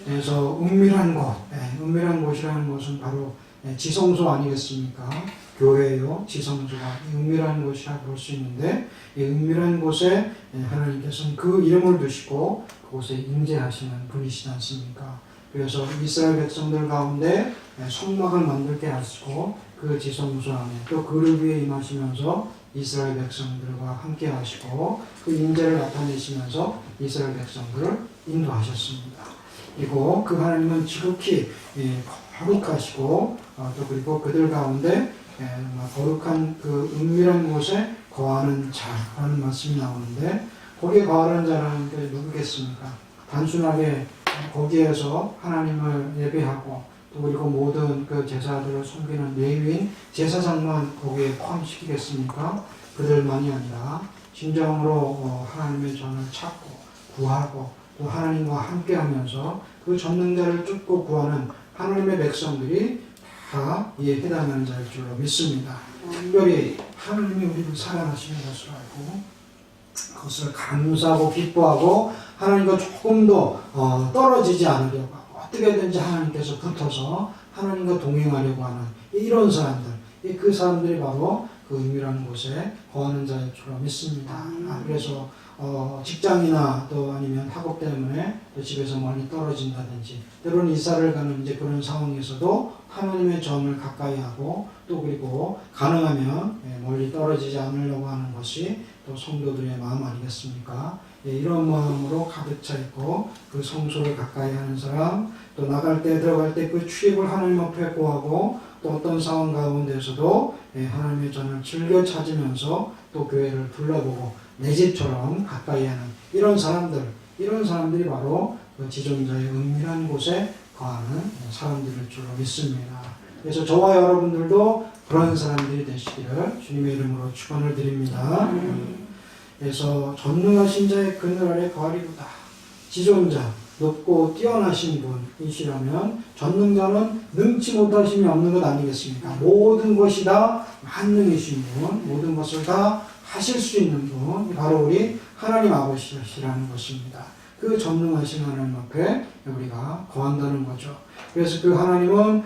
그래서 은밀한 곳이라는 것은 바로 지성소 아니겠습니까? 교회요, 지성소가 은밀한 곳이라 볼 수 있는데 이 은밀한 곳에 하나님께서는 그 이름을 두시고 그곳에 임재하시는 분이시지 않습니까? 그래서 이스라엘 백성들 가운데 성막을 만들게 하시고 그 지성소 안에 또 그를 위해 임하시면서 이스라엘 백성들과 함께 하시고 그 임재를 나타내시면서 이스라엘 백성들을 인도하셨습니다. 그리고 그 하나님은 지극히 거룩하시고 또 그리고 그들 가운데 거룩한 그 은밀한 곳에 거하는 자라는 말씀이 나오는데 거기에 거하는 자라는 게 누구겠습니까? 단순하게 거기에서 하나님을 예배하고 또 그리고 모든 그 제사들을 섬기는 레위인 제사장만 거기에 포함시키겠습니까? 그들만이 아니라 진정으로 하나님의 전을 찾고 구하고 또 하나님과 함께하면서 그 전능자를 쫓고 구하는 하나님의 백성들이 다 이에 해당하는 자일 줄로 믿습니다. 특별히 하나님이 우리를 사랑하시는 것을 알고 그것을 감사하고 기뻐하고 하나님과 조금 더 떨어지지 않으려고 하고 어떻게든지 하나님께서 붙어서 하나님과 동행하려고 하는 이런 사람들, 그 사람들이 바로 그 은밀한 곳에 거하는 자일 줄로 믿습니다. 그래서 직장이나 또 아니면 학업 때문에 또 집에서 멀리 떨어진다든지 때로는 이사를 가는 이제 그런 상황에서도 하나님의 전을 가까이 하고 또 그리고 가능하면 멀리 떨어지지 않으려고 하는 것이 또 성도들의 마음 아니겠습니까? 이런 마음으로 가득 차 있고 그 성소를 가까이 하는 사람, 또 나갈 때 들어갈 때 그 출입을 하나님 앞에 구하고 또 어떤 상황 가운데서도 하나님의 전을 즐겨 찾으면서 또 교회를 둘러보고 내 집처럼 가까이 하는 이런 사람들이 바로 그 지존자의 은밀한 곳에 거하는 사람들일 줄로 믿습니다. 그래서 저와 여러분들도 그런 사람들이 되시기를 주님의 이름으로 축원을 드립니다. 그래서 전능하신 자의 그늘 아래 거하리로다. 지존자, 높고 뛰어나신 분이시라면 전능자는 능치 못하심이 없는 것 아니겠습니까? 모든 것이 다 만능이신 분, 모든 것을 다 하실 수 있는 분, 바로 우리 하나님 아버지시라는 것입니다. 그 전능하신 하나님 앞에 우리가 거한다는 거죠. 그래서 그 하나님은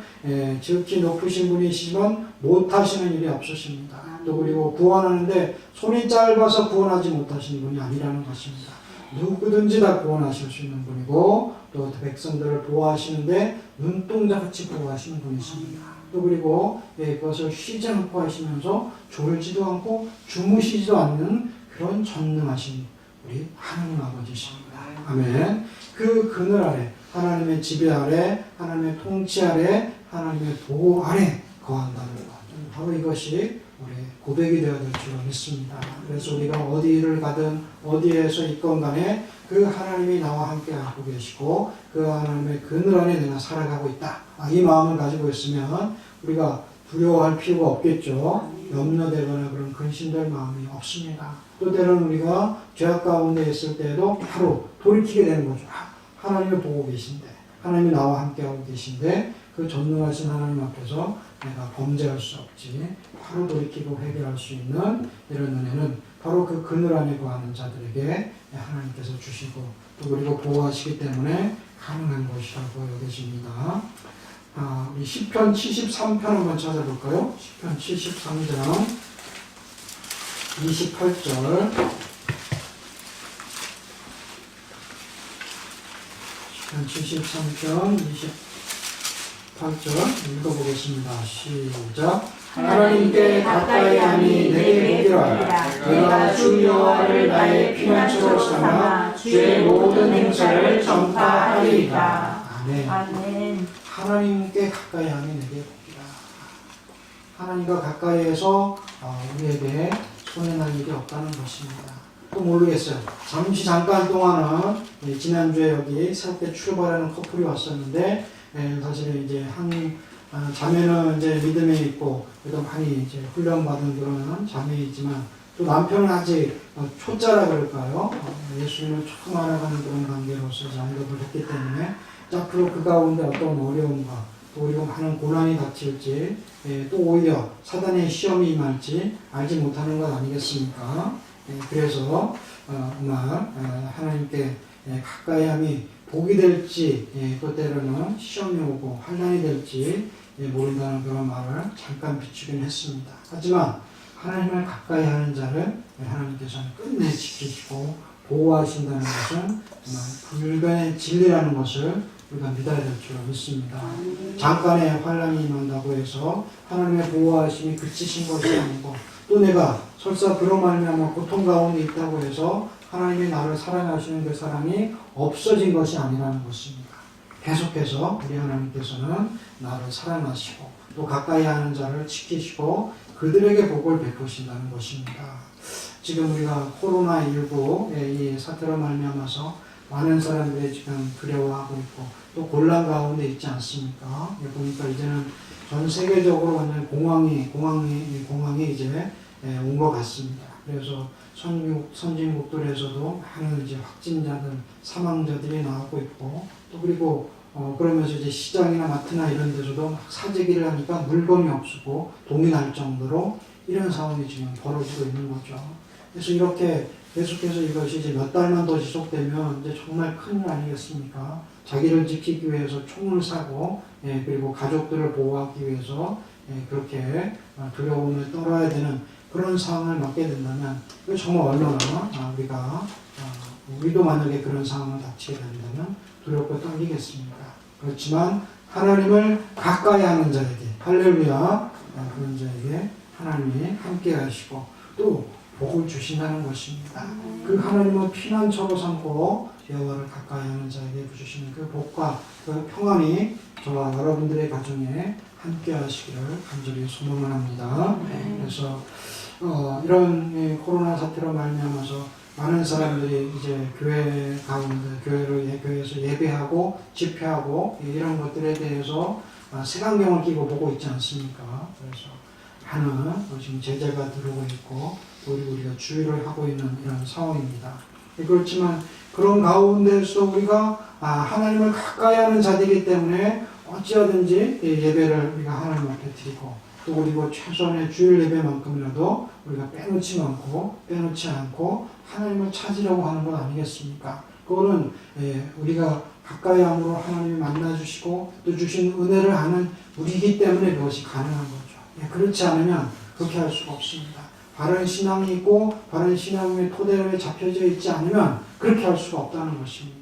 지극히 높으신 분이시지만 못하시는 일이 없으십니다. 또 그리고 구원하는데 손이 짧아서 구원하지 못하시는 분이 아니라는 것입니다. 누구든지 다 구원하실 수 있는 분이고 또 백성들을 보호하시는데 눈동자같이 보호하시는 분이십니다. 또 그리고 그것을 쉬지 않고 하시면서 졸지도 않고 주무시지도 않는 그런 전능하신 우리 하나님 아버지십니다. 아멘. 그 그늘 아래, 하나님의 지배 아래, 하나님의 통치 아래, 하나님의 보호 아래 거한다는 것. 바로 이것이 우리 고백이 되어야 될 줄 믿습니다. 그래서 우리가 어디를 가든 어디에서 있건 간에 그 하나님이 나와 함께 하고 계시고 그 하나님의 그늘 안에 내가 살아가고 있다. 이 마음을 가지고 있으면 우리가 두려워할 필요가 없겠죠. 염려되거나 그런 근심될 마음이 없습니다. 또 때로는 우리가 죄악 가운데 있을 때에도 바로 돌이키게 되는 거죠. 하나님이 보고 계신데, 하나님이 나와 함께하고 계신데 그 전능하신 하나님 앞에서 내가 범죄할 수 없지. 바로 돌이키고 해결할 수 있는 이런 은혜는 바로 그 그늘 안에 거하는 자들에게 하나님께서 주시고 또 그리고 보호하시기 때문에 가능한 것이라고 여겨집니다. 우리 시편 73편 한번 찾아볼까요? 시편 73장 28절. 시편 73편 28절 읽어보겠습니다. 시작. 하나님께 가까이 하니 내게 뵙기라. 내가 주 여호와를 나의 피난처로 삼아 주의 모든 행사를 전파하리이다. 아멘. 아멘. 하나님께 가까이 하니 내게 뵙기라. 하나님과 가까이에서 우리에게 손해날 일이 없다는 것입니다. 또 모르겠어요. 잠깐 동안은 지난주에 여기 새롭게 출발하는 커플이 왔었는데 사실은 이제 한 자매는 이제 믿음에 있고 그래도 많이 이제 훈련받은 그런 자매이지만 또 남편은 아직 초짜라 그럴까요? 예수님을 처음 알아가는 그런 관계로서 언급을 했기 때문에 앞으로 그 가운데 어떤 어려움과 또 그리고 많은 고난이 닥칠지 또 오히려 사단의 시험이 임할지 알지 못하는 것 아니겠습니까? 그래서 정말 하나님께 가까이함이 복이 될지 또 때로는 시험이 오고 환난이 될지 모른다는 그런 말을 잠깐 비추긴 했습니다. 하지만 하나님을 가까이 하는 자를 하나님께서는 끝내 지키시고 보호하신다는 것은 정말 불변의 진리라는 것을 우리가 믿어야 될 줄 믿습니다. 잠깐의 환란이 임한다고 해서 하나님의 보호하심이 그치신 것이 아니고 또 내가 설사 그런 말미암아 고통 가운데 있다고 해서 하나님이 나를 사랑하시는 그 사랑이 없어진 것이 아니라는 것입니다. 계속해서 우리 하나님께서는 나를 사랑하시고 또 가까이 하는 자를 지키시고 그들에게 복을 베푸신다는 것입니다. 지금 우리가 코로나19의 이 사태로 말미암아서 많은 사람들이 지금 두려워하고 있고 또 곤란 가운데 있지 않습니까? 보니까 이제는 전 세계적으로 완전 공황이 이제 온 것 같습니다. 그래서 선진국들에서도 많은 이제 확진자들, 사망자들이 나오고 있고 또 그리고 그러면서 이제 시장이나 마트나 이런 데서도 막 사재기를 하니까 물건이 없고 동이 날 정도로 이런 상황이 지금 벌어지고 있는 거죠. 그래서 이렇게 계속해서 이것이 이제 몇 달만 더 지속되면 이제 정말 큰일 아니겠습니까? 자기를 지키기 위해서 총을 사고 그리고 가족들을 보호하기 위해서 그렇게 두려움을 떨어야 되는 그런 상황을 맞게 된다면 정말 얼마나 우리도 만약에 그런 상황을 닥치게 된다면 두렵고 떨리겠습니까? 그렇지만 하나님을 가까이 하는 자에게 할렐루야 그런 자에게 하나님이 함께 하시고 또 복을 주신다는 것입니다. 그 하나님을 피난처로 삼고 여호와를 가까이 하는 자에게 주시는 그 복과 그 평안이 저와 여러분들의 가정에 함께 하시기를 간절히 소망을 합니다. 그래서 이런 코로나 사태로 말미암아서 많은 사람들이 이제 교회 가운데 교회에서 예배하고 집회하고 이런 것들에 대해서 색안경을 끼고 보고 있지 않습니까? 그래서 많은 지금 제재가 들어오고 있고 우리가 주의를 하고 있는 이런 상황입니다. 그렇지만 그런 가운데서 우리가 하나님을 가까이 하는 자들이기 때문에 어찌하든지 예배를 우리가 하나님 앞에 드리고 또 그리고 최소한의 주일 예배만큼이라도 우리가 빼놓지 않고 하나님을 찾으려고 하는 것 아니겠습니까? 그거는 우리가 가까이 함으로 하나님이 만나주시고 또 주신 은혜를 아는 우리이기 때문에 그것이 가능한 거죠. 그렇지 않으면 그렇게 할 수가 없습니다. 바른 신앙이 있고 바른 신앙의 토대에 잡혀져 있지 않으면 그렇게 할 수가 없다는 것입니다.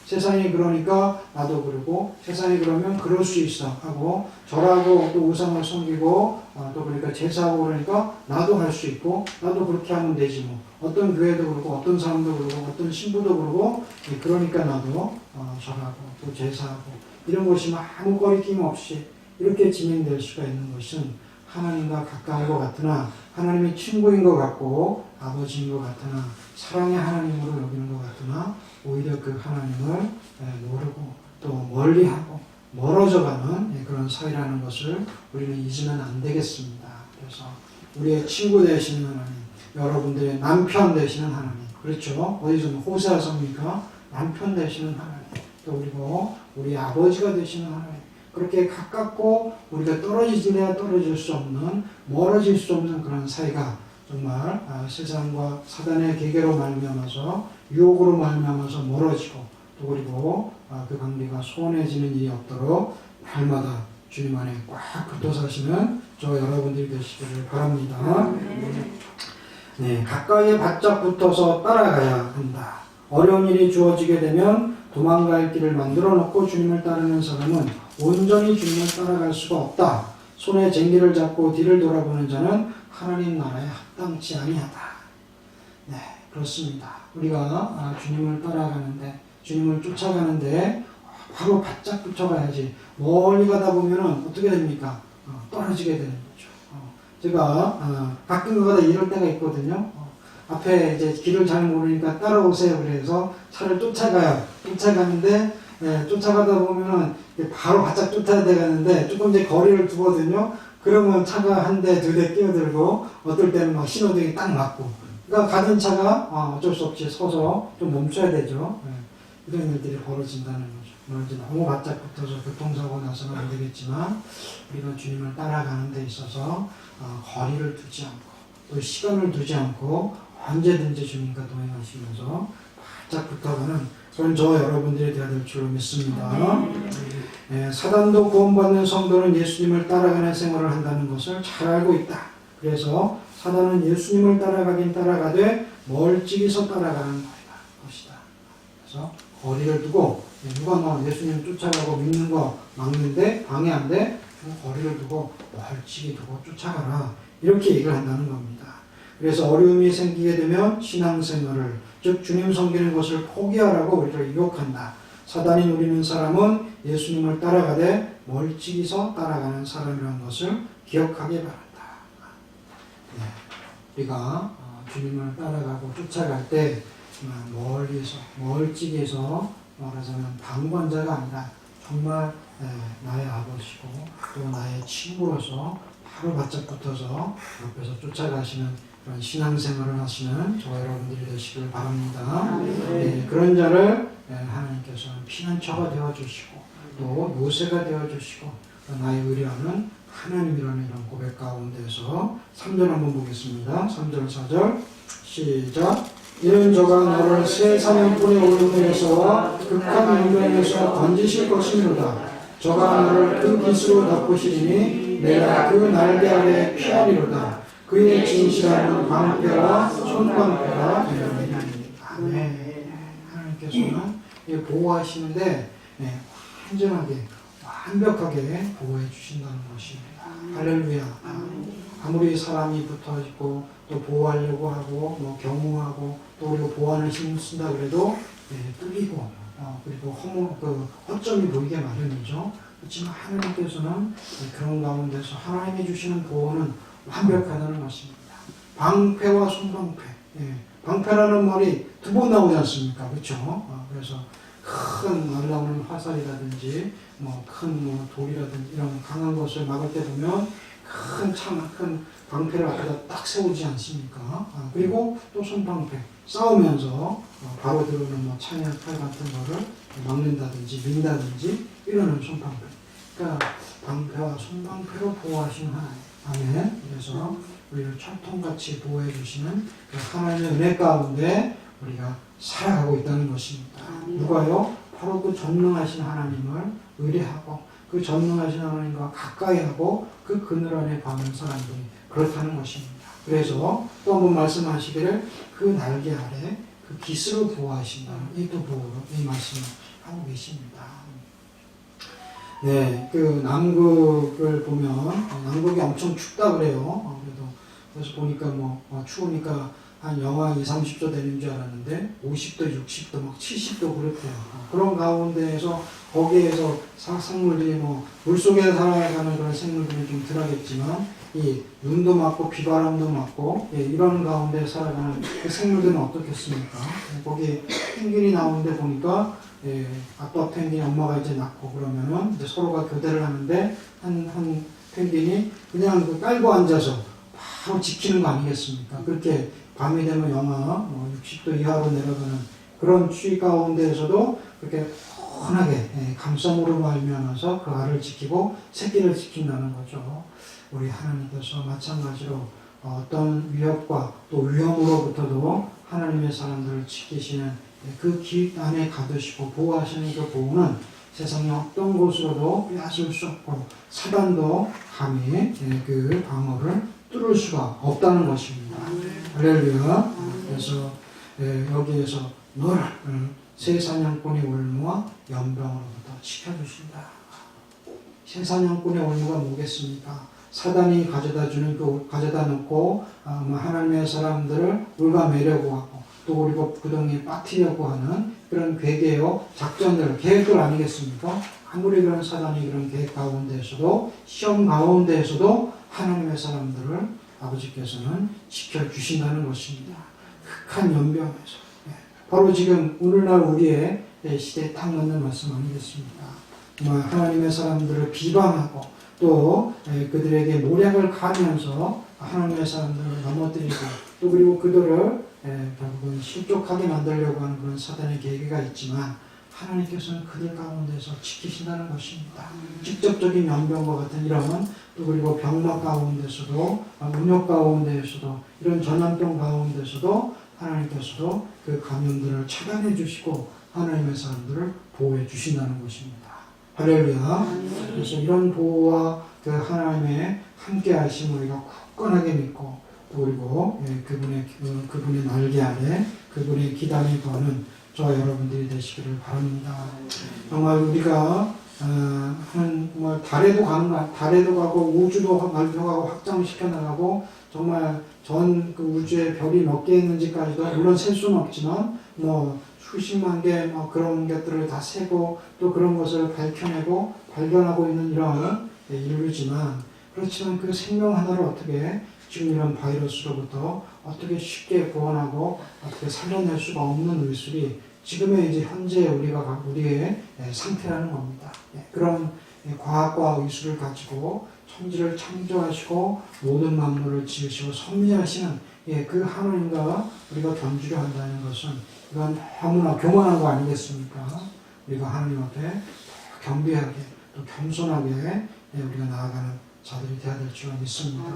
세상이 그러니까 나도 그러고 세상이 그러면 그럴 수 있어 하고 절하고 또 우상을 섬기고 또 그러니까 제사하고 그러니까 나도 할 수 있고 나도 그렇게 하면 되지 뭐 어떤 교회도 그러고 어떤 사람도 그러고 어떤 신부도 그러고 그러니까 나도 절하고 또 제사하고 이런 것이 아무 거리낌 없이 이렇게 진행될 수가 있는 것은 하나님과 가까운 것 같으나 하나님의 친구인 것 같고 아버지인 것 같으나 사랑의 하나님으로 여기는 것 같으나 오히려 그 하나님을 모르고 또 멀리하고 멀어져가는 그런 사이라는 것을 우리는 잊으면 안 되겠습니다. 그래서 우리의 친구 되시는 하나님, 여러분들의 남편 되시는 하나님, 그렇죠? 어디서 호세아서입니까? 남편 되시는 하나님, 또 그리고 우리 아버지가 되시는 하나님, 그렇게 가깝고 우리가 떨어지려야 떨어질 수 없는 멀어질 수 없는 그런 사이가 정말 세상과 사단의 계계로 말미암아서 유혹으로 말미암아서 멀어지고 또 그리고 그 관계가 소원해지는 일이 없도록 날마다 주님 안에 꽉 붙어 사시는 저 여러분들이 되시기를 바랍니다. 네, 가까이에 바짝 붙어서 따라가야 한다. 어려운 일이 주어지게 되면 도망갈 길을 만들어 놓고 주님을 따르는 사람은 온전히 주님을 따라갈 수가 없다. 손에 쟁기를 잡고 뒤를 돌아보는 자는 하나님 나라에 합당치 아니하다. 네, 그렇습니다. 우리가 주님을 따라가는데 주님을 쫓아가는데 바로 바짝 붙여가야지. 멀리 가다 보면은 어떻게 됩니까? 떨어지게 되는 거죠. 제가 가끔 가다 이럴 때가 있거든요. 앞에 이제 길을 잘 모르니까 따라오세요. 그래서 차를 쫓아가는데 쫓아가다 보면은 바로 바짝 쫓아야 되겠는데 조금 이제 거리를 두거든요. 그러면 차가 한 대, 두 대 끼어들고 어떨 때는 막 신호등이 딱 맞고 그러니까 가던 차가 어쩔 수 없이 서서 좀 멈춰야 되죠. 이런 일들이 벌어진다는 거죠. 너무 바짝 붙어서 교통사고 나서는 안 되겠지만 우리가 주님을 따라가는 데 있어서 거리를 두지 않고 또 시간을 두지 않고 언제든지 주님과 동행하시면서 바짝 붙어가는 그런 저 여러분들이 되어야 될 줄로 믿습니다. 사단도 구원받는 성도는 예수님을 따라가는 생활을 한다는 것을 잘 알고 있다. 그래서 사단은 예수님을 따라가긴 따라가되 멀찍이서 따라가는 것이다. 그래서 거리를 두고 누가 뭐 예수님 쫓아가고 믿는 거 막는데 방해한데 거리를 두고 멀찍이 두고 쫓아가라. 이렇게 얘기를 한다는 겁니다. 그래서 어려움이 생기게 되면 신앙생활을 즉 주님 섬기는 것을 포기하라고 우리를 유혹한다. 사단이 노리는 사람은 예수님을 따라가되 멀찍이서 따라가는 사람이라는 것을 기억하기 바란다. 우리가 주님을 따라가고 쫓아갈 때 멀리서 멀찍이서 말하자면 방관자가 아니라 정말 나의 아버지고 또 나의 친구로서 바로 바짝 붙어서 옆에서 쫓아가시는 그런 신앙생활을 하시는 저와 여러분들이 되시길 바랍니다. 그런 자를 하나님께서는 피난처가 되어주시고 또 요새가 되어주시고 나의 의뢰하는 하나님이라는 이런 고백 가운데서 3절 한번 보겠습니다. 3절 4절 시작. 이는 저가 너를 새 사냥꾼의 올무에서와 극한 용병에서 건지실 것이니로다. 저가 너를 그 깃으로 덮으시리니 내가 그 날개 아래 피하리로다. 그의 진실함은 방패와 손방패가 되리니. 아멘. 하나님께서는 보호하시는데 완전하게 완벽하게 보호해 주신다는 것입니다. 할렐루야. 아무리 사람이 붙어 있고 또 보호하려고 하고 뭐 경호하고 또 그리고 보안을 신경 쓴다 그래도 뚫리고 그리고 허점이 보이게 마련이죠. 그렇지만 하나님께서는 그런 가운데서 하나님이 주시는 보호는 완벽하다는 것입니다. 방패와 손방패. 방패라는 말이 두 번 나오지 않습니까? 그렇죠? 그래서 큰 날라오는 화살이라든지 큰 돌이라든지 이런 강한 것을 막을 때 보면 큰 방패를 앞에다 딱 세우지 않습니까? 그리고 또 손방패 싸우면서 바로 들어오는 창의 칼 같은 거를 막는다든지 민다든지 이러는 손방패. 그러니까 방패와 손방패로 보호하시는 하나님. 아멘. 그래서 우리를 철통같이 보호해 주시는 그 하나님의 은혜 가운데 우리가 살아가고 있다는 것입니다. 누가요? 바로 그 전능하신 하나님을 의뢰하고 그 전능하신 하나님과 가까이하고 그 그늘 안에 가는 사람들이 그렇다는 것입니다. 그래서 또 한번 말씀하시기를 그 날개 아래 그 깃으로 보호하신다는 이 또 보호로 이 말씀을 하고 계십니다. 그 남극을 보면 남극이 엄청 춥다 그래요. 그래서 보니까 추우니까 한 영하 20, 30도 되는 줄 알았는데 50도, 60도, 막 70도 그렇대요. 그런 가운데에서 거기에서 생물들이 물속에 살아가는 그런 생물들은 좀 덜하겠지만 이 눈도 맞고 비바람도 맞고 이런 가운데 살아가는 그 생물들은 어떻겠습니까? 거기 펭귄이 나오는데 보니까 아빠 펭귄 엄마가 이제 낳고 그러면은 이제 서로가 교대를 하는데 한 펭귄이 그냥 깔고 앉아서 바로 지키는 거 아니겠습니까? 그렇게 밤이 되면 영하 60도 이하로 내려가는 그런 추위 가운데에서도 그렇게 훤하게 감성으로 말미암아서 그 알을 지키고 새끼를 지킨다는 거죠. 우리 하나님께서 마찬가지로 어떤 위협과 또 위험으로부터도 하나님의 사람들을 지키시는 그 길 안에 가두시고 보호하시는 그 보호는 세상의 어떤 곳으로도 빼앗을 수 없고 사단도 감히 그 방어를 뚫을 수가 없다는 것입니다. 할렐루야. 그래서 여기에서 너를 새 사냥꾼의 올무와 연병으로부터 지켜주신다. 새 사냥꾼의 올무가 뭐겠습니까? 사단이 가져다 놓고 하나님의 사람들을 올가매려고 하고 또 그리고 구덩이에 빠뜨리려고 하는 그런 괴계요 작전들, 계획들 아니겠습니까? 아무리 그런 사단이 그런 계획 가운데에서도 시험 가운데에서도 하나님의 사람들을 아버지께서는 지켜주신다는 것입니다. 극한 연병에서 바로 지금 오늘날 우리의 시대에 딱 맞는 말씀 아니겠습니까? 하나님의 사람들을 비방하고 또 그들에게 모략을 가하면서 하나님의 사람들을 넘어뜨리고 또 그리고 그들을 결국은 실족하게 만들려고 하는 그런 사단의 계획이 있지만 하나님께서는 그들 가운데서 지키신다는 것입니다. 직접적인 연병과 같은 이런 또 그리고 병막 가운데서도 운역 가운데에서도 이런 전염병 가운데서도 하나님께서도 그 감염들을 차단해 주시고 하나님의 사람들을 보호해 주신다는 것입니다. 할렐루야. 그래서 이런 보호와 그 하나님의 함께 하심을 우리가 굳건하게 믿고 또 그리고 그분의 날개 아래 그분의 기담이 거는 저와 여러분들이 되시기를 바랍니다. 정말 우리가 뭐 달에도 가고 우주도 넓혀가고 확장시켜 나가고 정말 전 그 우주에 별이 몇 개 있는지까지도 물론 셀 수는 없지만 뭐 수십만 개 뭐 그런 것들을 다 세고 또 그런 것을 밝혀내고 발견하고 있는 이런 인류지만 그렇지만 그 생명 하나를 어떻게 지금 이런 바이러스로부터 어떻게 쉽게 구원하고 어떻게 살려낼 수가 없는 의술이 지금의 이제 현재 우리의 상태라는 겁니다. 그런 과학과 의술을 가지고 천지를 창조하시고 모든 만물을 지으시고 섭리하시는 그 하나님과 우리가 견주려 한다는 것은 이건 너무나 교만한 거 아니겠습니까? 우리가 하나님 앞에 경배하게 또 겸손하게 우리가 나아가는 자들이 되어야 될 줄 믿습니다.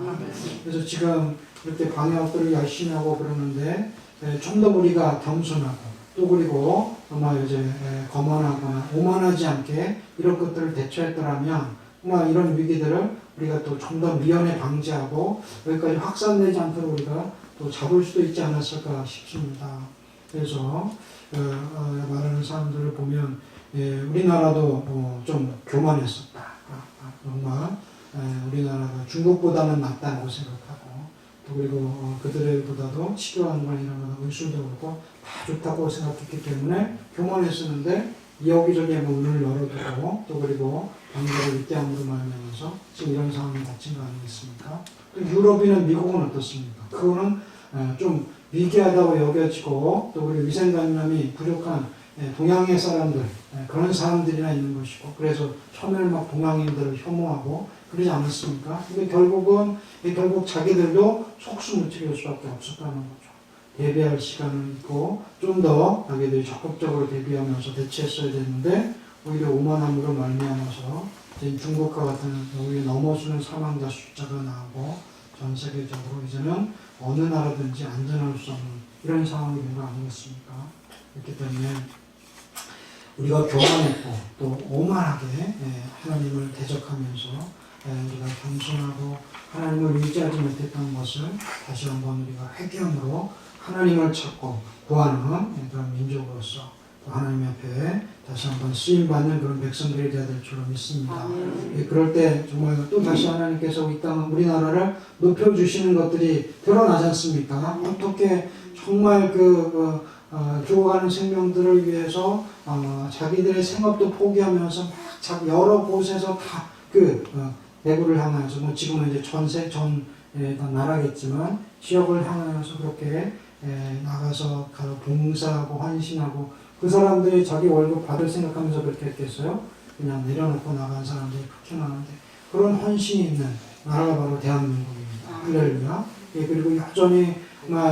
그래서 지금 이렇게 방역들을 열심히 하고 그러는데 좀 더 우리가 겸손하고 또 그리고 정말 이제 거만하거나 오만하지 않게 이런 것들을 대처했더라면 정말 이런 위기들을 우리가 또 좀 더 미연에 방지하고 여기까지 확산되지 않도록 우리가 또 잡을 수도 있지 않았을까 싶습니다. 그래서 말하는 사람들을 보면 우리나라도 좀 교만했었다. 정말 우리나라가 중국보다는 낫다고 생각하고 또 그리고 그들보다도 치료하는 거나 이런 거나 의술도 그렇고 다 좋다고 생각했기 때문에 교만했었는데 여기저기에 문을 열어두고 또 그리고 방법을 있게 함으로 말미암아서 지금 이런 상황이 닥친 거 아니겠습니까? 또 유럽이나 미국은 어떻습니까? 그거는 좀 위기하다고 여겨지고 또 우리 위생관념이 부족한 동양의 사람들 그런 사람들이나 있는 것이고 그래서 처음에는 막 동양인들을 혐오하고 그러지 않았습니까? 근데 결국 자기들도 속수무책일 수밖에 없었다는 거죠. 대비할 시간은 있고 좀 더 자기들이 적극적으로 대비하면서 대처했어야 되는데 오히려 오만함으로 말미암아서 중국과 같은 오히려 넘어서는 사망자 숫자가 나오고 전 세계적으로 이제는 어느 나라든지 안전할 수 없는 이런 상황이 된 거 아니겠습니까? 그렇기 때문에 우리가 교만했고 또 오만하게 하나님을 대적하면서 우리가 겸손하고 하나님을 의지하지 못했던 것을 다시 한번 우리가 회개함으로 하나님을 찾고 구하는 그런 민족으로서 또 하나님 앞에 다시 한번 쓰임받는 그런 백성들이 되어야 될 줄로 믿습니다. 그럴 때 정말 또 다시 하나님께서 이 땅 우리나라를 높여주시는 것들이 드러나지 않습니까? 어떻게 정말 죽어가는 생명들을 위해서 자기들의 생업도 포기하면서 막 여러 곳에서 다 대구를 향하여서 뭐 지금은 이제 전 나라겠지만 지역을 향하여서 그렇게 나가서 봉사하고 헌신하고 그 사람들이 자기 월급 받을 생각하면서 그렇게 했겠어요? 그냥 내려놓고 나간 사람들이 그렇게 많은데 그런 헌신이 있는 나라가 바로 대한민국입니다. 할렐루야. 그리고 여전히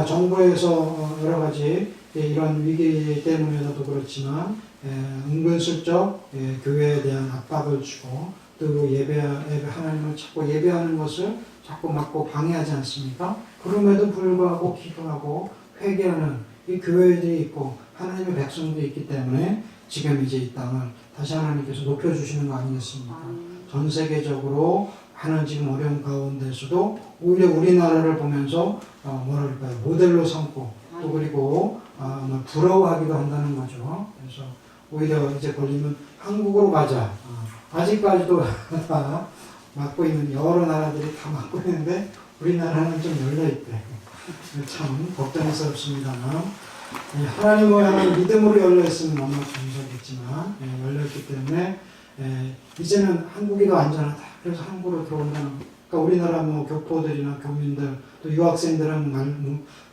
정부에서 여러 가지 이런 위기 때문에도 그렇지만 은근슬쩍 교회에 대한 압박을 주고 또 하나님을 찾고 예배하는 것을 자꾸 막고 방해하지 않습니까? 그럼에도 불구하고 기도하고 회개하는 이 교회들이 있고 하나님의 백성들이 있기 때문에 지금 이제 이 땅을 다시 하나님께서 높여주시는 거 아니겠습니까? 전 세계적으로 하는 지금 어려운 가운데서도 오히려 우리나라를 보면서 모델로 삼고 또 그리고 부러워하기도 한다는 거죠. 그래서 오히려 이제 걸리면 한국으로 가자. 아직까지도 다 막고 있는 여러 나라들이 다 막고 있는데 우리나라는 좀 열려있대. 참 걱정스럽습니다만 하나님을 향한 믿음으로 열려있으면 너무 감사하겠지만 열려있기 때문에 이제는 한국이 더 안전하다. 그래서 한국으로 들어온다는 그러니까 우리나라 교포들이나 교민들 또 유학생들은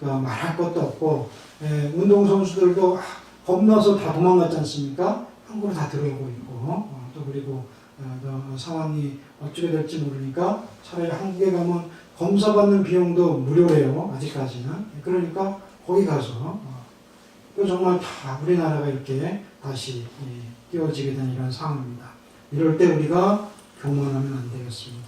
말할 것도 없고 운동선수들도 겁나서 다 도망갔지 않습니까? 한국으로 다 들어오고 있고 또 그리고 상황이 어떻게 될지 모르니까 차라리 한국에 가면 검사받는 비용도 무료래요. 아직까지는. 그러니까 거기 가서 또 정말 다 우리나라가 이렇게 다시 띄워지게 된 이런 상황입니다. 이럴 때 우리가 교만하면 안 되겠습니다.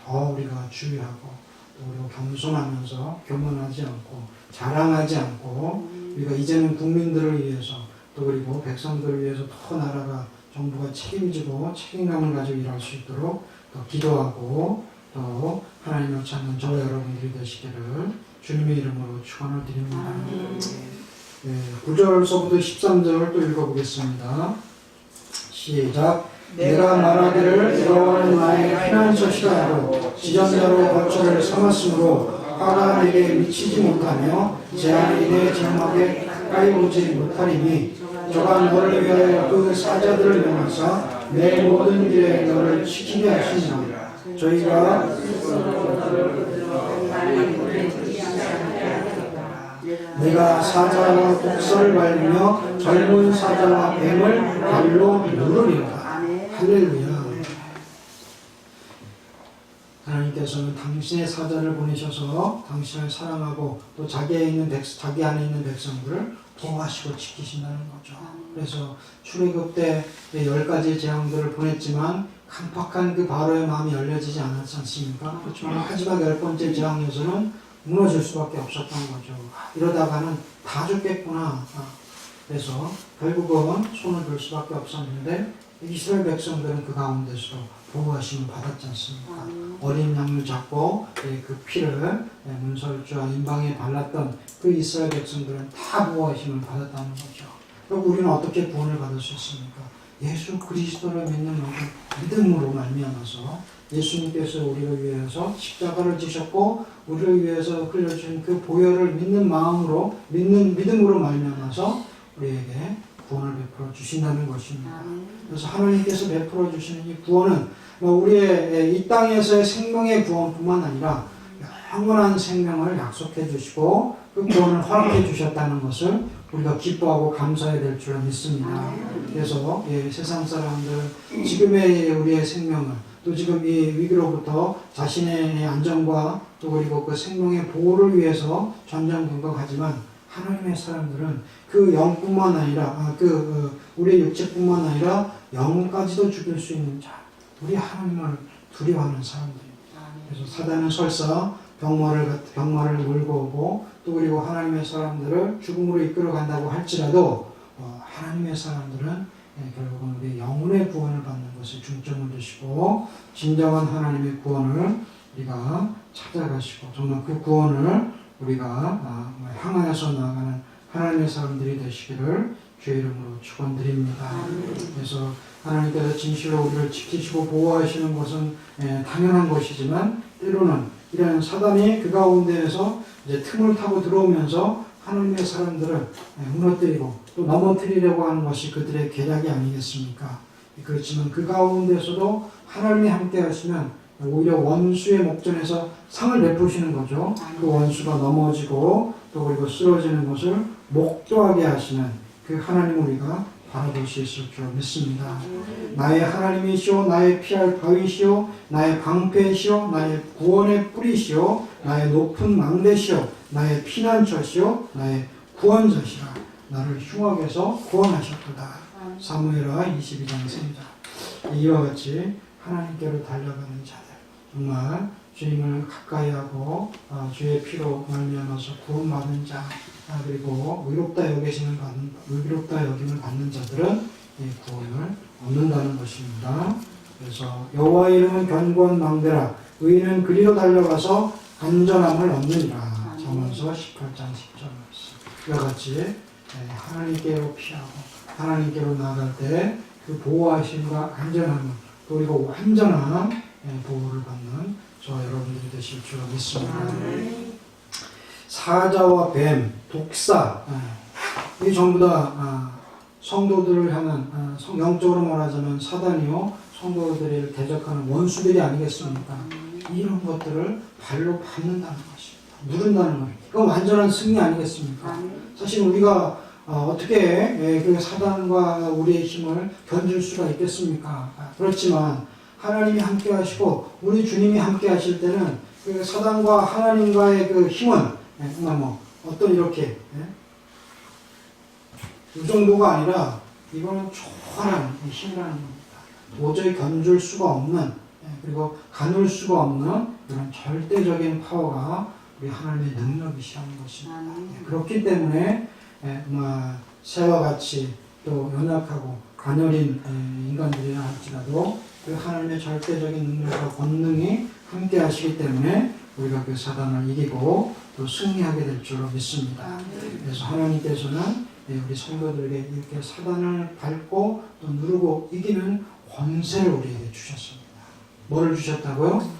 더 우리가 주의하고 또 우리가 겸손하면서 교만하지 않고 자랑하지 않고 우리가 이제는 국민들을 위해서 또 그리고 백성들을 위해서 더 나라가 정부가 책임지고 책임감을 가지고 일할 수 있도록 또 기도하고 또 하나님을 찾는 저 여러분들이 되시기를 주님의 이름으로 축원을 드립니다. 9절서부터 13절 또 읽어보겠습니다. 시작. 내가 말하기를 여호와는 나의 피난처시라 하고 지존자로 거처를 삼았으므로 화가 내게 미치지 못하며 재앙이 내 장막에 가까이 오지 못하리니 저가 너를 위하여 그 사자들을 명하사 내 모든 길에 너를 지키게 하시니라. 저희가 내가 사자와 독사를 밟으며 젊은 사자와 뱀을 발로 누르리라. 할렐루야. 하나님께서는 당신의 사자를 보내셔서 당신을 사랑하고 또 자기 안에 있는 백성들을 보호하시고 지키신다는 거죠. 그래서 출애굽 때 10가지 재앙들을 보냈지만 강팍한 그 바로의 마음이 열려지지 않았지 않습니까? 그렇지만 마지막 10번째 재앙에서는 무너질 수밖에 없었던 거죠. 이러다가는 다 죽겠구나. 그래서 결국은 손을 들 수밖에 없었는데 이스라엘 백성들은 그 가운데서 보호하심을 받았지 않습니까? 어린 양을 잡고 그 피를 문설주와 인방에 발랐던 그 이스라엘 백성들은 다 보호하심을 받았다는 거죠. 그럼 우리는 어떻게 구원을 받을 수 있습니까? 예수 그리스도를 믿는 믿음으로 말미암아서 예수님께서 우리를 위해서 십자가를 지셨고 우리를 위해서 흘려준 그 보혈을 믿는 마음으로 믿음으로 말미암아서 우리에게 구원을 베풀어 주신다는 것입니다. 그래서 하나님께서 베풀어 주시는 이 구원은 우리의 이 땅에서의 생명의 구원뿐만 아니라 영원한 생명을 약속해 주시고 그 구원을 허락해 주셨다는 것을 우리가 기뻐하고 감사해야 될 줄 믿습니다. 그래서 세상 사람들 지금의 우리의 생명을 또 지금 이 위기로부터 자신의 안전과 또 그리고 그 생명의 보호를 위해서 전전긍긍하지만 하나님의 사람들은 그 영뿐만 아니라 우리의 육체뿐만 아니라 영까지도 죽일 수 있는 자, 우리 하나님을 두려워하는 사람들입니다. 그래서 사단은 설사 병마를 몰고 오고 또 그리고 하나님의 사람들을 죽음으로 이끌어 간다고 할지라도 하나님의 사람들은 결국은 우리 영혼의 구원을 받는 것에 중점을 두시고 진정한 하나님의 구원을 우리가 찾아가시고 정말 그 구원을 우리가 향하여서 나아가는 하나님의 사람들이 되시기를 주의 이름으로 축원드립니다. 그래서 하나님께서 진실로 우리를 지키시고 보호하시는 것은 당연한 것이지만 때로는 이런 사단이 그 가운데에서 이제 틈을 타고 들어오면서 하나님의 사람들을 무너뜨리고 또 넘어뜨리려고 하는 것이 그들의 계략이 아니겠습니까? 그렇지만 그 가운데서도 하나님이 함께 하시면 오히려 원수의 목전에서 상을 베푸시는 거죠. 그 원수가 넘어지고 또 그리고 쓰러지는 것을 목도하게 하시는 그 하나님 우리가 바라볼 수 있을 줄 믿습니다. 나의 하나님이시오, 나의 피할 바위시오, 나의 방패시오, 나의 구원의 뿌리시오, 나의 높은 망대시오, 나의 피난처시오, 나의 구원자시라. 나를 흉악에서 구원하셨도다. 사무엘하 22장 3절. 이와 같이 하나님께로 달려가는 자들, 정말 주님을 가까이하고 주의 피로 말미암아서 구원받은 자, 그리고 의롭다 여김을 받는 자들은 이 구원을 얻는다는 것입니다. 그래서 여호와의 이름은 견고한 망대라, 의인은 그리로 달려가서 안전함을 얻느니라. 잠언서 18장 10절 말씀. 이와 같이 하나님께로 피하고 하나님께로 나아갈 때 그 보호하심과 안전함을 그리고 완전한 보호를 받는 저 여러분들이 되실 줄 믿습니다. 사자와 뱀, 독사, 이 전부 다 성도들을 향한 영적으로 말하자면 사단이요 성도들을 대적하는 원수들이 아니겠습니까? 이런 것들을 발로 밟는다는 것입니다. 누른다는 거예요. 그건 완전한 승리 아니겠습니까? 사실 우리가 어떻게 그 사단과 우리의 힘을 견줄 수가 있겠습니까? 그렇지만 하나님이 함께 하시고 우리 주님이 함께 하실 때는 그 사단과 하나님과의 그 힘은 어떤 이렇게 이 정도가 아니라 이거는 초월한 힘이라는 겁니다. 도저히 견줄 수가 없는 그리고 가눌 수가 없는 이런 절대적인 파워가 우리 하나님의 능력이시라는 것입니다. 그렇기 때문에 새와 같이 또 연약하고 가녀린 인간들이라 할지라도 그 하나님의 절대적인 능력과 권능이 함께 하시기 때문에 우리가 그 사단을 이기고 또 승리하게 될 줄로 믿습니다. 그래서 하나님께서는 우리 성도들에게 이렇게 사단을 밟고 또 누르고 이기는 권세를 우리에게 주셨습니다. 뭐를 주셨다고요?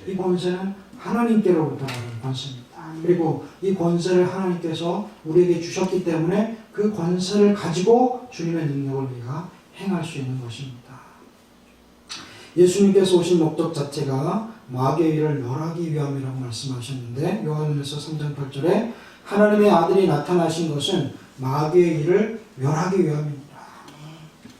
이 권세는 하나님께로부터 받은 권세입니다. 그리고 이 권세를 하나님께서 우리에게 주셨기 때문에 그 권세를 가지고 주님의 능력을 우리가 행할 수 있는 것입니다. 예수님께서 오신 목적 자체가 마귀의 일을 멸하기 위함이라고 말씀하셨는데 요한일서 3장 8절에 하나님의 아들이 나타나신 것은 마귀의 일을 멸하기 위함입니다.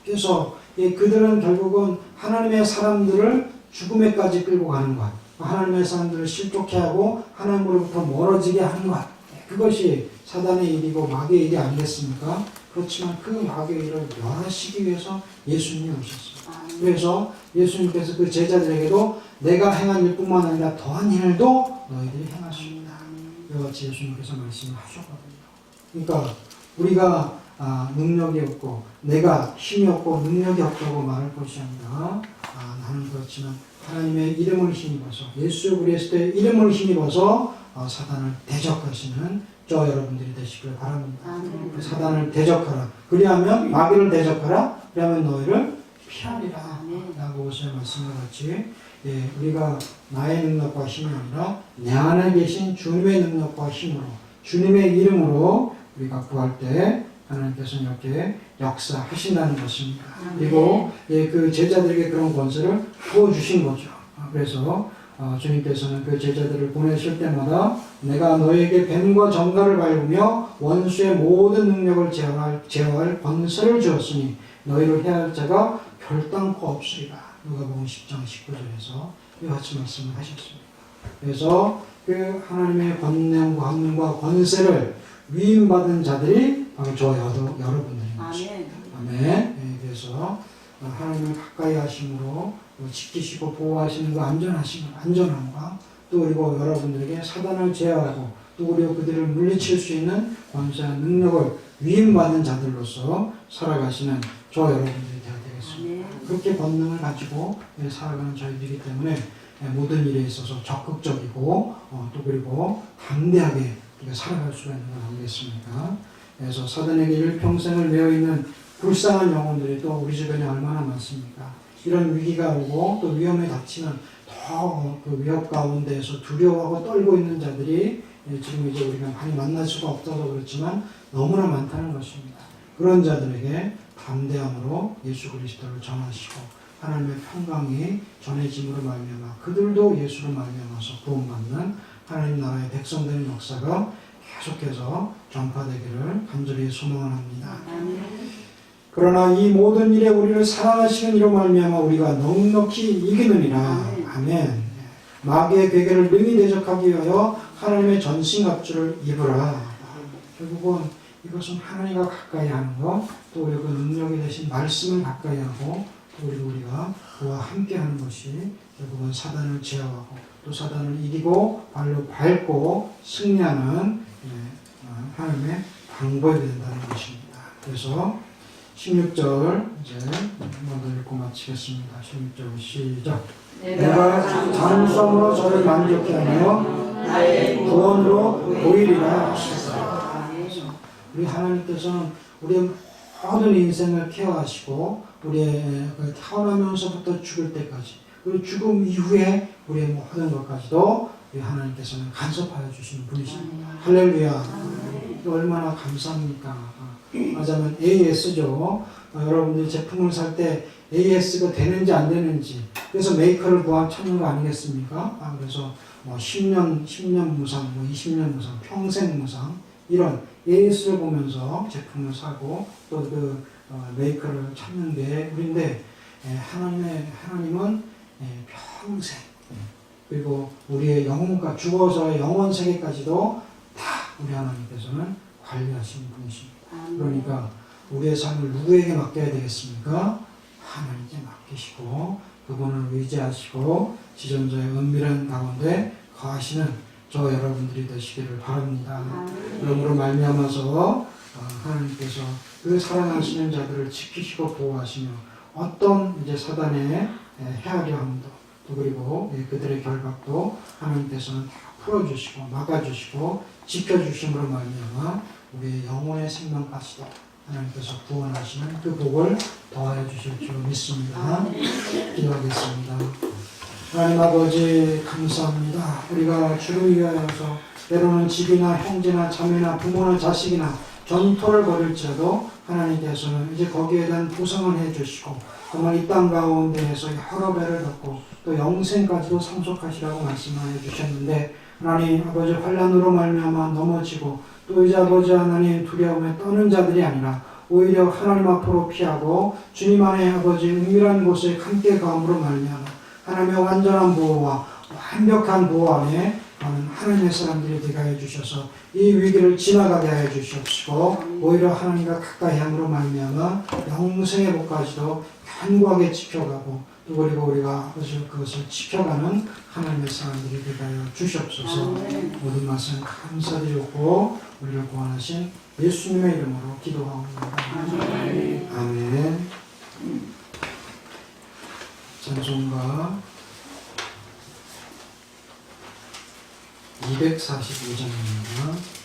그래서 그들은 결국은 하나님의 사람들을 죽음에까지 끌고 가는 것, 하나님의 사람들을 실족해 하고 하나님으로부터 멀어지게 하는 것, 그것이 사단의 일이고 마귀의 일이 아니겠습니까? 그렇지만 그 마귀의 일을 멸하시기 위해서 예수님이 오셨습니다. 그래서 예수님께서 그 제자들에게도 내가 행한 일뿐만 아니라 더한 일도 너희들이 행할 수 있다. 이와 같이 예수님께서 말씀을 하셨거든요. 그러니까 우리가 능력이 없고 내가 힘이 없고 능력이 없다고 말할 것이 아니라 나는 그렇지만 하나님의 이름을 힘입어서 예수 그리스도의 이름을 힘입어서 사단을 대적하시는 저 여러분들이 되시길 바랍니다. 사단을 대적하라. 그리하면 마귀를 대적하라. 그리하면 너희를 피하리라. 라고 오늘 말씀과 같이 우리가 나의 능력과 힘이 아니라 내 안에 계신 주님의 능력과 힘으로 주님의 이름으로 우리가 구할 때 하나님께서는 이렇게 역사하신다는 것입니다. 그리고 그 제자들에게 그런 권세를 부어주신 거죠. 그래서 주님께서는 그 제자들을 보내실 때마다 내가 너에게 뱀과 정갈을 밟으며 원수의 모든 능력을 제어할 권세를 주었으니 너희를 해할 자가 별단코 없으리라. 누가복음 10장 19절에서 이와 같이 말씀을 하셨습니다. 그래서 그 하나님의 권능과 권세를 위임받은 자들이 바로 저 여러분들입니다. 아멘. 그래서 하나님을 가까이 하심으로 지키시고 보호하시는 그 안전함과 또 그리고 여러분들에게 사단을 제어하고 또 그리고 그들을 물리칠 수 있는 권세한 능력을 위임받은 자들로서 살아가시는 저 여러분들이 되어야 되겠습니다. 그렇게 권능을 가지고 살아가는 저희들이기 때문에 모든 일에 있어서 적극적이고 또 그리고 담대하게 우리가 살아갈 수가 있는 건 아니겠습니까? 그래서 사단에게 일평생을 매여있는 불쌍한 영혼들이 또 우리 주변에 얼마나 많습니까? 이런 위기가 오고 또 위험에 닥치면 더 그 위협 가운데에서 두려워하고 떨고 있는 자들이 지금 이제 우리가 많이 만날 수가 없어서 그렇지만 너무나 많다는 것입니다. 그런 자들에게 담대함으로 예수 그리스도를 전하시고 하나님의 평강이 전해짐으로 말미암아 그들도 예수로 말미암아서 구원받는 하나님 나라의 백성되는 역사가 계속해서 전파되기를 간절히 소망을 합니다. 그러나 이 모든 일에 우리를 사랑하시는 이로 말미암아 우리가 넉넉히 이기느니라. 아멘. 마귀의 괴계를 능히 대적하기 위하여 하나님의 전신갑주를 입으라. 결국은 이것은 하나님과 가까이 하는 것, 또 그리고 그 능력이 되신 말씀을 가까이 하고, 또 그리고 우리가 그와 함께 하는 것이 결국은 사단을 제어하고 또 사단을 이기고 발로 밟고 승리하는 하나님의 방법이 된다는 것입니다. 그래서 16절 이제 한번 더 읽고 마치겠습니다. 16절 시작. 내가 장수함으로 저를 만족케 하며 나의 구원으로 보이리라 하셨다. 우리 하나님께서는 우리의 모든 인생을 케어하시고 우리의 태어나면서부터 죽을 때까지 그리고 죽음 이후에 우리의 모든 것까지도 우리 하나님께서는 간섭하여 주시는 분이십니다. 할렐루야. 얼마나 감사합니까? 맞아면 AS죠. 여러분들이 제품을 살 때 AS가 되는지 안 되는지 그래서 메이커를 찾는 거 아니겠습니까? 그래서 뭐 10년 무상, 뭐 20년 무상, 평생 무상 이런 AS를 보면서 제품을 사고 또 그 메이커를 찾는 게 우리인데 하나님은 평생 그리고 우리의 영혼과 죽어서의 영원 세계까지도 다 우리 하나님께서는 관리하시는 분이십니다. 그러니까 우리의 삶을 누구에게 맡겨야 되겠습니까? 하나님께 맡기시고 그분을 의지하시고 지존자의 은밀한 가운데 거하시는 저 여러분들이 되시기를 바랍니다. 그러므로 말미암아서 하나님께서 그 사랑하시는 자들을 지키시고 보호하시며 어떤 이제 사단의 헤아려 함도 또 그리고 그들의 결박도 하나님께서는 다 풀어주시고 막아주시고 지켜주심으로 말미암아 우리의 영혼의 생명까지도 하나님께서 구원하시는 그 복을 더하여 주실 줄 믿습니다. 기도하겠습니다. 하나님 아버지 감사합니다. 우리가 주를 위하여서 때로는 집이나 형제나 자매나 부모나 자식이나 전토를 벌일지라도 하나님께서는 이제 거기에 대한 보상을 해주시고 정말 이 땅 가운데에서 여러 배를 받고 또 영생까지도 상속하시라고 말씀을 해주셨는데 하나님 아버지 환난으로 말미암아 넘어지고 또 이제 아버지 하나님 두려움에 떠는 자들이 아니라 오히려 하나님 앞으로 피하고 주님 안에 아버지 은밀한 곳에 함께 가음으로 말미암아 하나님의 완전한 보호와 완벽한 보호 안에 하나님의 사람들이 되게 하여 주셔서 이 위기를 지나가게 하여 주시옵시고 오히려 하나님과 가까이 함으로 말미암아 영생의 복까지도 견고하게 지켜가고 또 그리고 우리가 그것을 지켜가는 하나님의 사람들이 되게 하여 주시옵소서. 모든 말씀 감사드리고 우리를 구원하신 예수님의 이름으로 기도하옵나이다. 아멘. 찬송가 245장입니다.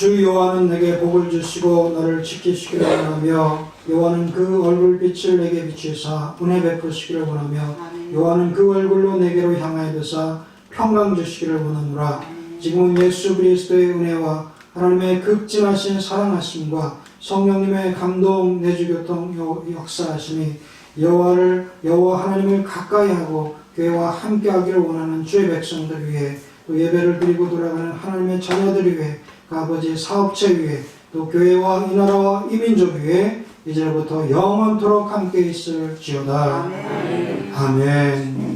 주 여호와는 내게 복을 주시고 너를 지키시기를 원하며 여호와는 그 얼굴빛을 내게 비추사 은혜 베푸시기를 원하며 여호와는 그 얼굴로 내게로 향하여드사 평강 주시기를 원하노라. 지금은 예수 그리스도의 은혜와 하나님의 극진하신 사랑하심과 성령님의 감동 내주교통 역사하심이 여호와 하나님을 가까이하고 교회와 함께하기를 원하는 주의 백성들 위해 또 예배를 드리고 돌아가는 하나님의 자녀들 위해 그 아버지의 사업체 위에 또 교회와 이 나라와 이 민족 위에 이제부터 영원토록 함께 있을지어다. 아멘. 아멘.